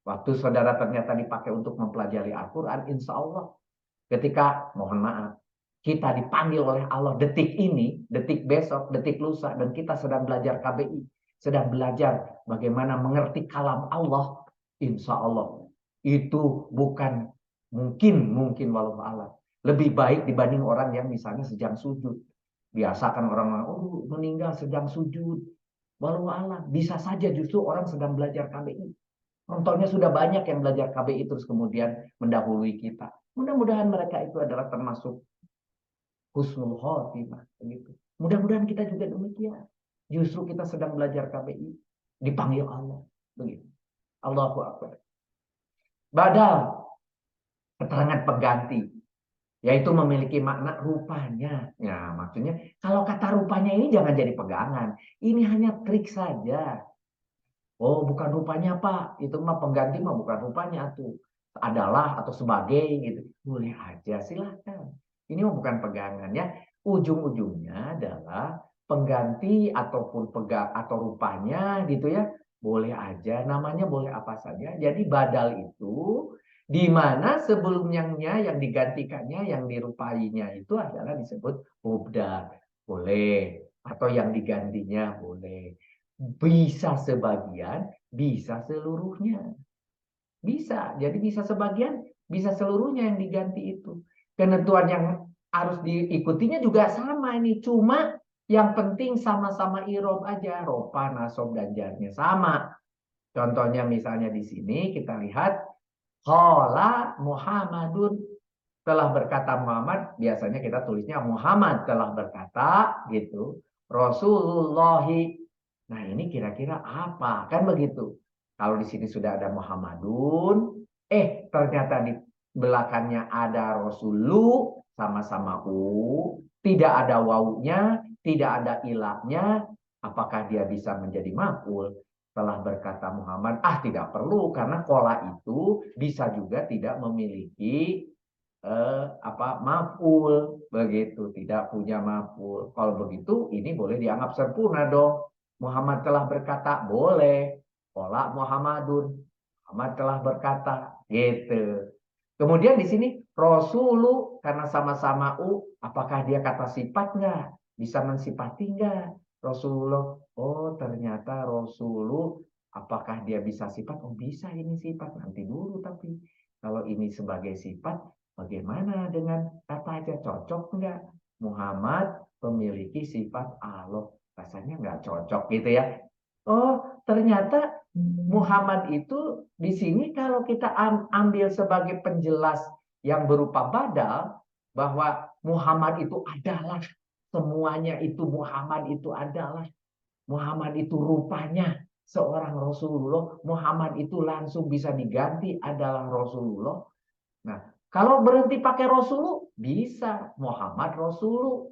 Waktu saudara ternyata dipakai untuk mempelajari Al-Quran, insya Allah ketika, mohon maaf, kita dipanggil oleh Allah detik ini, detik besok, detik lusa, dan kita sedang belajar KBI, sedang belajar bagaimana mengerti kalam Allah, insya Allah itu bukan mungkin walau alam lebih baik dibanding orang yang misalnya sedang sujud. Biasa kan orang, oh meninggal sedang sujud, walau alam bisa saja justru orang sedang belajar KBI. Contohnya sudah banyak yang belajar KBI terus kemudian mendahului kita. Mudah-mudahan mereka itu adalah termasuk husnul khotimah begitu. Mudah-mudahan kita juga demikian. Justru kita sedang belajar KBI, dipanggil Allah begitu. Allahu Akbar. Badal, keterangan pengganti, yaitu memiliki makna rupanya. Ya, maksudnya kalau kata rupanya ini jangan jadi pegangan. Ini hanya trik saja. Oh, bukan rupanya Pak. Itu mah pengganti mah bukan rupanya tuh. Adalah atau sebagai gitu. Boleh aja, silahkan. Ini mah bukan pegangan ya. Ujung-ujungnya adalah pengganti ataupun pegang atau rupanya gitu ya. Boleh aja, namanya boleh apa saja. Jadi badal itu di mana sebelumnya yang digantikannya, yang dirupainya itu adalah disebut mubdal. Boleh. Atau yang digantinya boleh. Bisa sebagian, bisa seluruhnya. Bisa. Jadi bisa sebagian, bisa seluruhnya yang diganti itu. Ketentuan yang harus diikutinya juga sama ini. Cuma yang penting sama-sama irob aja. Ropa, nasob, dan jarnya sama. Contohnya misalnya di sini kita lihat. Qala Muhammadun, telah berkata Muhammad. Biasanya kita tulisnya Muhammad telah berkata gitu. Rasulullahi. Nah, ini kira-kira apa? Kan begitu. Kalau di sini sudah ada Muhammadun, ternyata di belakangnya ada Rasulu, sama-sama U, tidak ada wawunya, tidak ada ilahnya, apakah dia bisa menjadi maf'ul? Telah berkata Muhammad, tidak perlu karena kola itu bisa juga tidak memiliki maf'ul, begitu, tidak punya maf'ul. Kalau begitu ini boleh dianggap sempurna dong. Muhammad telah berkata, boleh. Qala Muhammadun, Muhammad telah berkata, gitu. Kemudian di sini Rasulu karena sama-sama u, apakah dia kata sifat nggak? Bisa mensifati nggak? Rasulullah, oh ternyata Rasulu, apakah dia bisa sifat? Oh bisa ini sifat. Nanti dulu tapi kalau ini sebagai sifat, bagaimana dengan kata aja cocok nggak? Muhammad memiliki sifat Allah. Rasanya nggak cocok gitu ya. Oh, ternyata Muhammad itu di sini kalau kita ambil sebagai penjelas yang berupa badal, bahwa Muhammad itu adalah, semuanya itu Muhammad itu adalah, Muhammad itu rupanya seorang Rasulullah, Muhammad itu langsung bisa diganti adalah Rasulullah. Nah, kalau berhenti pakai Rasulullah, bisa Muhammad Rasulullah.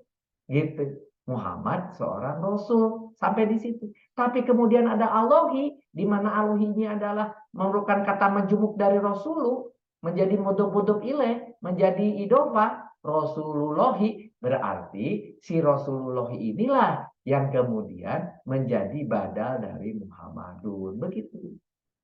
Gitu. Muhammad seorang Rasul. Sampai di situ. Tapi kemudian ada Allahi, di mana Allahinya adalah merupakan kata menjemuk dari Rasulullah, menjadi mudhaf ilaih, menjadi idhofah, Rasulullahi, berarti si Rasulullahi inilah yang kemudian menjadi badal dari Muhammadun. Begitu.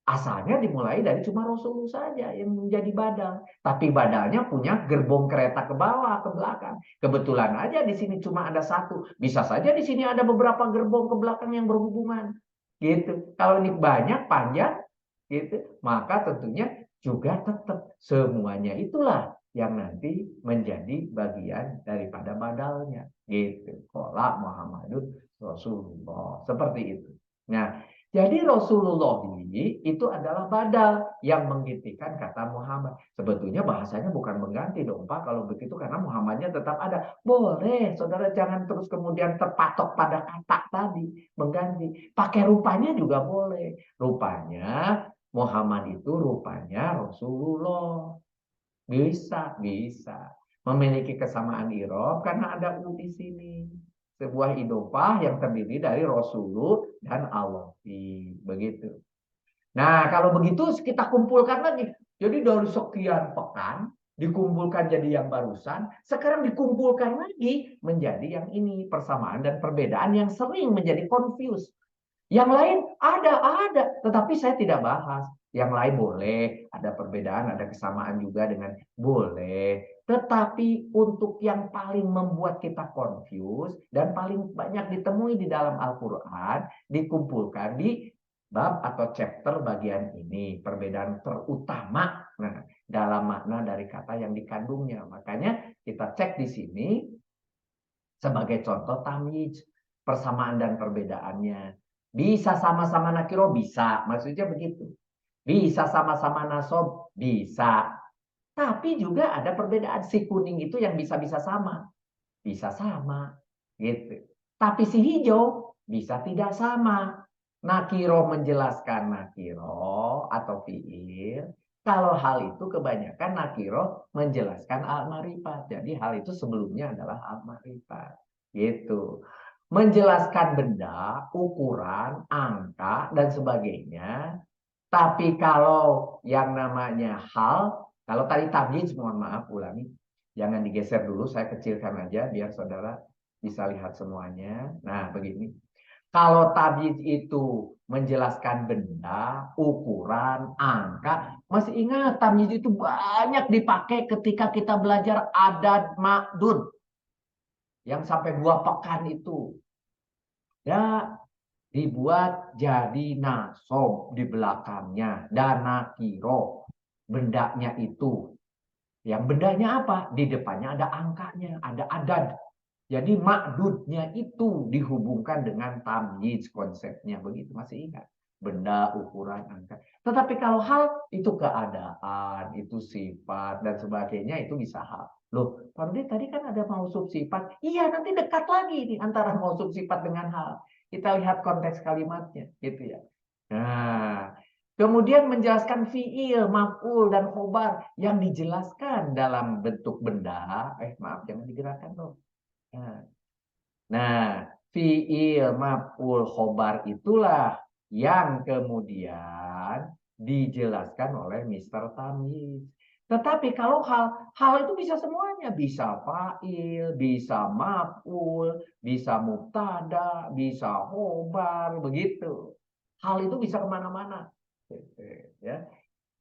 Asalnya dimulai dari cuma Rasulullah saja yang menjadi badal. Tapi badalnya punya gerbong kereta ke bawah, ke belakang. Kebetulan aja di sini cuma ada satu. Bisa saja di sini ada beberapa gerbong ke belakang yang berhubungan. Gitu. Kalau ini banyak, panjang, gitu, maka tentunya juga tetap semuanya itulah yang nanti menjadi bagian daripada badalnya. Gitu. Qala Muhammadun Rasulullah. Seperti itu. Nah, jadi Rasulullah ini itu adalah badal yang menggantikan kata Muhammad. Sebetulnya bahasanya bukan mengganti dong Pak kalau begitu, karena Muhammadnya tetap ada. Boleh, saudara jangan terus kemudian terpatok pada kata tadi, mengganti. Pakai rupanya juga boleh. Rupanya Muhammad itu rupanya Rasulullah. Bisa, bisa. Memiliki kesamaan irob karena ada u di sini. sebuah idofah yang terdiri dari Rasulu dan Allahi. Begitu. Nah, kalau begitu kita kumpulkan lagi. Jadi dari sekian pekan dikumpulkan jadi yang barusan, sekarang dikumpulkan lagi menjadi yang ini, persamaan dan perbedaan yang sering menjadi confuse. Yang lain ada, tetapi saya tidak bahas. Yang lain boleh, ada perbedaan, ada kesamaan juga dengan boleh. Tetapi untuk yang paling membuat kita confuse dan paling banyak ditemui di dalam Al-Quran, dikumpulkan di bab atau chapter bagian ini, perbedaan terutama. Nah, dalam makna dari kata yang dikandungnya. Makanya kita cek di sini sebagai contoh tamyiz, persamaan dan perbedaannya. Bisa sama-sama nakiro, bisa. Maksudnya begitu. Bisa sama-sama nasob, bisa. Tapi juga ada perbedaan. Si kuning itu yang bisa-bisa sama. Bisa sama. Gitu. Tapi si hijau bisa tidak sama. Nakiro menjelaskan nakiro atau fiil. Kalau hal itu kebanyakan nakiro menjelaskan al-marifat. Jadi hal itu sebelumnya adalah al-marifat. Gitu. Menjelaskan benda, ukuran, angka, dan sebagainya. Tapi kalau yang namanya hal, kalau tadi tamyiz, mohon maaf ulangi. Jangan digeser dulu, saya kecilkan aja biar saudara bisa lihat semuanya. Nah, begini. Kalau tamyiz itu menjelaskan benda, ukuran, angka, masih ingat tamyiz itu banyak dipakai ketika kita belajar adad ma'dud yang sampai 2 pekan itu. Ya, dibuat jadi nasob di belakangnya dan nakiro. Bendanya itu. Yang bendanya apa? Di depannya ada angkanya, ada adad. Jadi makdudnya itu dihubungkan dengan tamyiz konsepnya. Begitu, masih ingat? Benda, ukuran, angka. Tetapi kalau hal itu keadaan, itu sifat, dan sebagainya itu bisa hal. Loh, Pak Rudi tadi kan ada mausuf sifat. Iya, nanti dekat lagi nih antara mausuf sifat dengan hal. Kita lihat konteks kalimatnya, gitu ya. Nah, kemudian menjelaskan fiil, maf'ul, dan khobar yang dijelaskan dalam bentuk benda. Maaf, jangan digerakkan dong. Nah, fiil, maf'ul, khobar itulah yang kemudian dijelaskan oleh Mr. Tamyiz. Tetapi kalau hal itu bisa semuanya. Bisa fa'il, bisa maf'ul, bisa mubtada, bisa khobar, begitu. Hal itu bisa kemana-mana. Ya.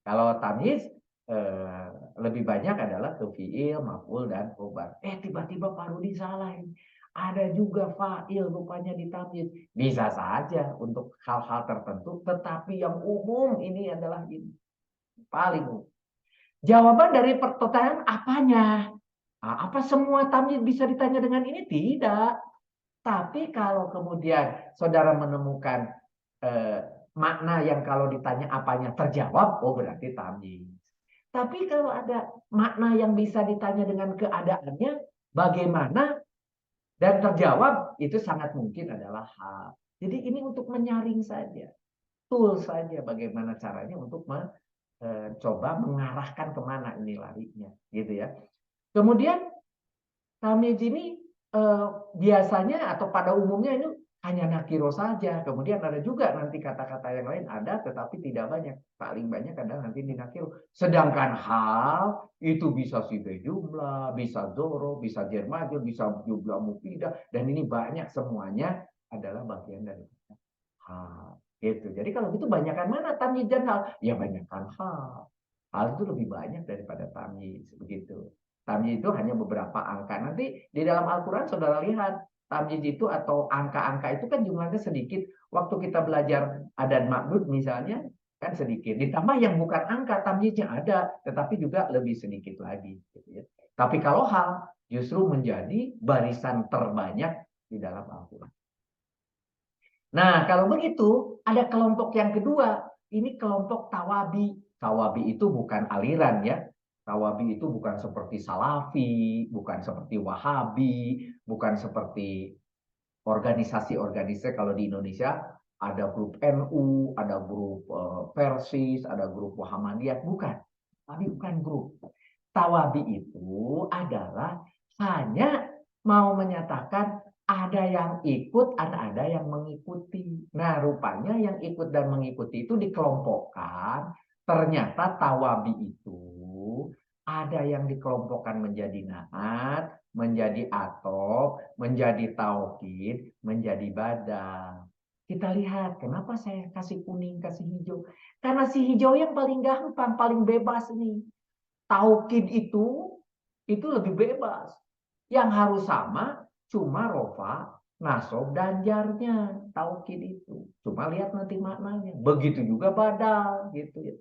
Kalau tamyiz eh, lebih banyak adalah ke fiil, maf'ul, dan khobar. Tiba-tiba Pak Rudi salah ini. Ada juga fa'il rupanya di tamyiz. Bisa saja untuk hal-hal tertentu, tetapi yang umum ini adalah ini. Paling umum. Jawaban dari pertanyaan apanya? Apa semua tamyiz bisa ditanya dengan ini? Tidak. Tapi kalau kemudian saudara menemukan eh, makna yang kalau ditanya apanya terjawab, oh berarti tamyiz. Tapi kalau ada makna yang bisa ditanya dengan keadaannya, bagaimana dan terjawab, itu sangat mungkin adalah hal. Jadi ini untuk menyaring saja, tool saja bagaimana caranya untuk mencoba mengarahkan kemana ini larinya, gitu ya. Kemudian tamyiz ini biasanya atau pada umumnya ini hanya nakiro saja. Kemudian ada juga nanti kata-kata yang lain ada, tetapi tidak banyak. Paling banyak adalah nanti di nakiro. Sedangkan hal itu bisa sifat jumlah, bisa zoro, bisa jermajul, bisa jumlah mufidah, dan ini banyak semuanya adalah bagian dari hal. Gitu. Jadi kalau gitu banyakkan mana tamyiz dan hal? Ya banyakkan hal. Hal itu lebih banyak daripada tamyiz, begitu. Tamyiz itu hanya beberapa angka. Nanti di dalam Al-Quran saudara lihat, tamyiz itu atau angka-angka itu kan jumlahnya sedikit. Waktu kita belajar adad ma'dud misalnya, kan sedikit. Ditambah yang bukan angka, tamyiznya ada, tetapi juga lebih sedikit lagi. Gitu ya. Tapi kalau hal, justru menjadi barisan terbanyak di dalam Al-Quran. Nah, kalau begitu, ada kelompok yang kedua. Ini kelompok tawabi. Tawabi itu bukan aliran ya. Tawabi itu bukan seperti Salafi, bukan seperti Wahabi, bukan seperti organisasi-organisasi kalau di Indonesia ada grup NU, ada grup Persis, ada grup Muhammadiyah, bukan. Tapi bukan grup. Tawabi itu adalah hanya mau menyatakan ada yang ikut, ada yang mengikuti. Nah, rupanya yang ikut dan mengikuti itu dikelompokkan. Ternyata tawabi itu ada yang dikelompokkan menjadi naat, menjadi atop, menjadi taukid, menjadi badal. Kita lihat, kenapa saya kasih kuning, kasih hijau? Karena si hijau yang paling gampang, paling bebas nih. Taukid itu lebih bebas. Yang harus sama cuma rofa, nasob, dan jarnya. Taukid itu. Cuma lihat nanti maknanya. Begitu juga badal gitu ya.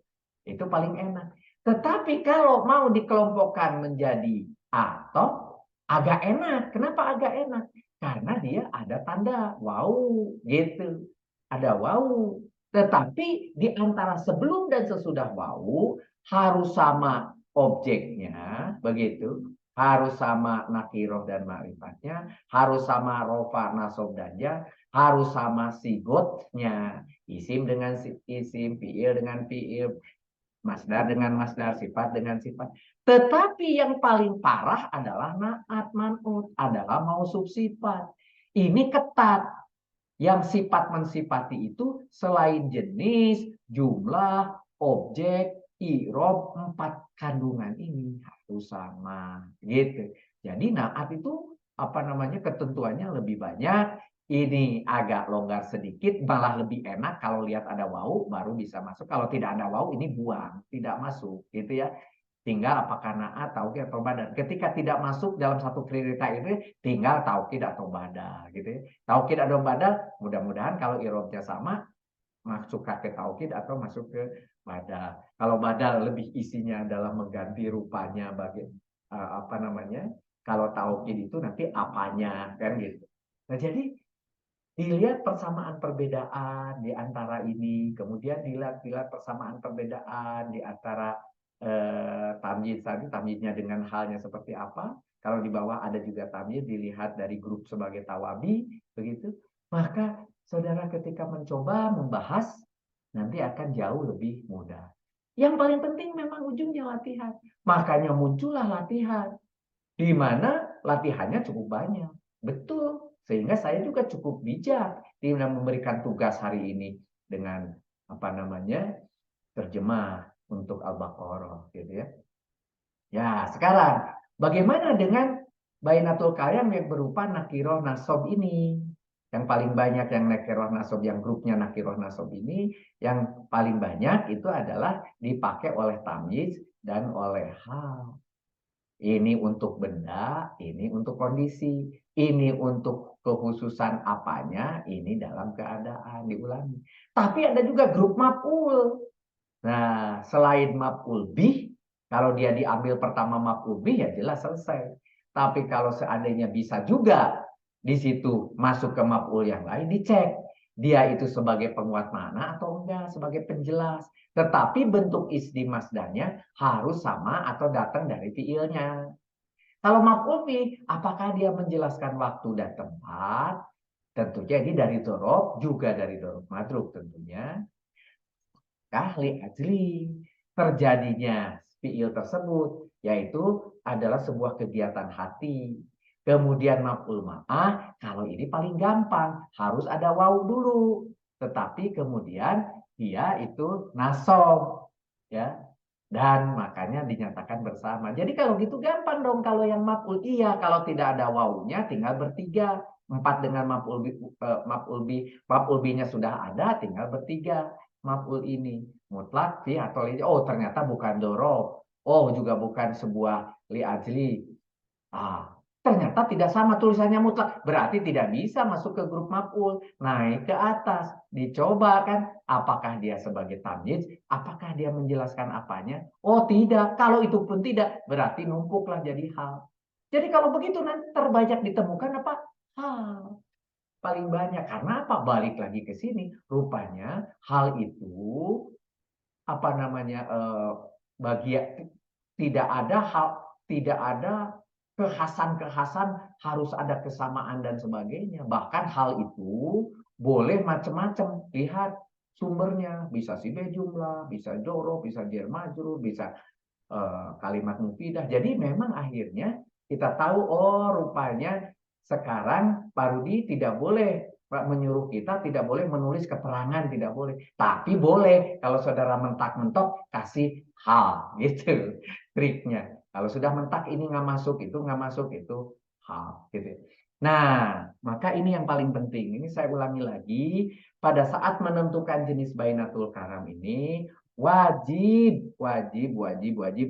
Itu paling enak. Tetapi kalau mau dikelompokkan menjadi atau agak enak. Kenapa agak enak? Karena dia ada tanda wow gitu. Ada wow. Tetapi di antara sebelum dan sesudah wow harus sama objeknya, begitu. Harus sama nakiroh dan ma'rifatnya, harus sama rofa, nasob, dan jar, harus sama sigotnya, isim dengan isim, fiil dengan fiil, masdar dengan masdar, sifat dengan sifat. Tetapi yang paling parah adalah naat man'ut, adalah mausuf sifat. Ini ketat. Yang sifat mensifati itu selain jenis, jumlah, objek, irob, 4 kandungan ini harus sama. Gitu. Jadi naat itu apa namanya ketentuannya lebih banyak. Ini agak longgar sedikit, malah lebih enak kalau lihat ada wau baru bisa masuk. Kalau tidak ada wau ini buang, tidak masuk, gitu ya. Tinggal apakah naat, taukid atau badal. Ketika tidak masuk dalam satu kriteria ini, tinggal taukid atau badal, gitu ya. Taukid atau badal, mudah-mudahan kalau irobnya sama, masuk ke taukid atau masuk ke badal. Kalau badal lebih isinya adalah mengganti rupanya bagi apa namanya? Kalau taukid itu nanti apanya, kan gitu. Nah, jadi dilihat persamaan perbedaan di antara ini, kemudian dilihat persamaan perbedaan di antara tamyiz tadi, tamyiznya dengan halnya seperti apa. Kalau di bawah ada juga tamyiz dilihat dari grup sebagai tawabi, begitu. Maka saudara ketika mencoba membahas nanti akan jauh lebih mudah. Yang paling penting memang ujungnya latihan. Makanya muncullah latihan di mana latihannya cukup banyak. Betul. Sehingga saya juga cukup bijak di memberikan tugas hari ini dengan apa namanya terjemah untuk Al-Baqarah gitu ya. Ya, sekarang bagaimana dengan bainatul kalam yang berupa nakiroh nasob ini? Yang paling banyak yang nakiroh nasob, yang grupnya nakiroh nasob ini, yang paling banyak itu adalah dipakai oleh tamyiz dan oleh hal. Ini untuk benda, ini untuk kondisi, ini untuk kekhususan apanya, ini dalam keadaan diulangi. Tapi ada juga grup maf'ul. Nah, selain maf'ul bih, kalau dia diambil pertama maf'ul bih ya jelas selesai. Tapi kalau seandainya bisa juga di situ masuk ke maf'ul yang lain, dicek dia itu sebagai penguat makna atau enggak, sebagai penjelas. Tetapi bentuk isdi masdarnya harus sama atau datang dari fiilnya. Kalau maf'ul bih, apakah dia menjelaskan waktu dan tempat? Tentunya ini dari dorob, juga dari dorob madrub tentunya. Kahli ajli, terjadinya fiil tersebut, yaitu adalah sebuah kegiatan hati. Kemudian maf'ul ma'ah, kalau ini paling gampang, harus ada waw dulu. Tetapi kemudian dia itu nasob. Ya, dan makanya dinyatakan bersama. Jadi kalau gitu gampang dong kalau yang maf'ul. Iya, kalau tidak ada wawunya tinggal bertiga. 4 dengan maf'ul bi-nya sudah ada, tinggal bertiga. Maf'ul ini mutlak fi atau li. Oh, ternyata bukan dorob. Oh, juga bukan sebuah li ajli. Ah, ternyata tidak sama tulisannya mutlak. Berarti tidak bisa masuk ke grup maf'ul. Naik ke atas. Dicoba kan. Apakah dia sebagai tamyiz? Apakah dia menjelaskan apanya? Oh tidak. Kalau itu pun tidak. Berarti numpuklah jadi hal. Jadi kalau begitu nanti terbanyak ditemukan apa? Hal. Paling banyak. Karena apa? Balik lagi ke sini. Rupanya hal itu apa namanya bagian tidak ada hal, tidak ada kekhasan-kekhasan harus ada kesamaan dan sebagainya. Bahkan hal itu boleh macam-macam. Lihat sumbernya, bisa sibeh jumlah, bisa joro, bisa jar majrur, bisa kalimat mufidah. Jadi memang akhirnya kita tahu oh rupanya sekarang Pak Rudi tidak boleh menyuruh kita tidak boleh menulis keterangan, tidak boleh. Tapi boleh kalau saudara mentak-mentok kasih hal, gitu triknya. Kalau sudah mentak ini nggak masuk, itu nggak masuk, itu hal, gitu. Nah, maka ini yang paling penting. Ini saya ulangi lagi, pada saat menentukan jenis Bainatul Kalam ini wajib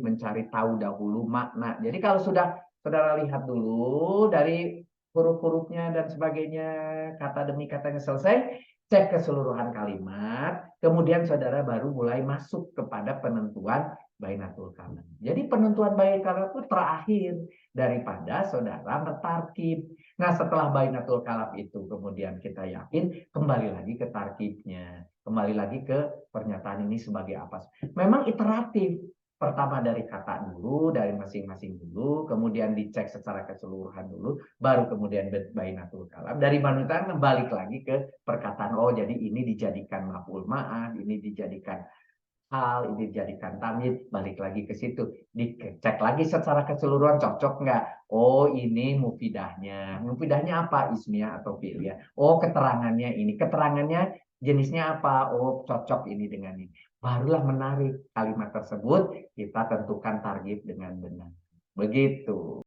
mencari tahu dahulu makna. Jadi kalau sudah saudara lihat dulu dari huruf-hurufnya dan sebagainya, kata demi katanya selesai, cek keseluruhan kalimat, kemudian saudara baru mulai masuk kepada penentuan Bainatul Kalam. Jadi penentuan Bainatul Kalam itu terakhir daripada saudara bertarkib. Nah, setelah Bainatul Kalam itu kemudian kita yakin, kembali lagi ke tarkibnya, kembali lagi ke pernyataan ini sebagai apa. Memang iteratif. Pertama dari kata dulu, dari masing-masing dulu, kemudian dicek secara keseluruhan dulu, baru kemudian Bainatul Kalam. Dari Bainatul Kalam balik lagi ke perkataan, oh jadi ini dijadikan maf'ul ma'ah, ini dijadikan hal, ini dijadikan tamyiz, balik lagi ke situ. Dicek lagi secara keseluruhan cocok nggak? Oh ini mufidahnya. Mufidahnya apa? Ismiyah atau fi'liyah. Oh keterangannya ini. Keterangannya jenisnya apa? Oh cocok ini dengan ini. Barulah menarik kalimat tersebut, kita tentukan target dengan benar. Begitu.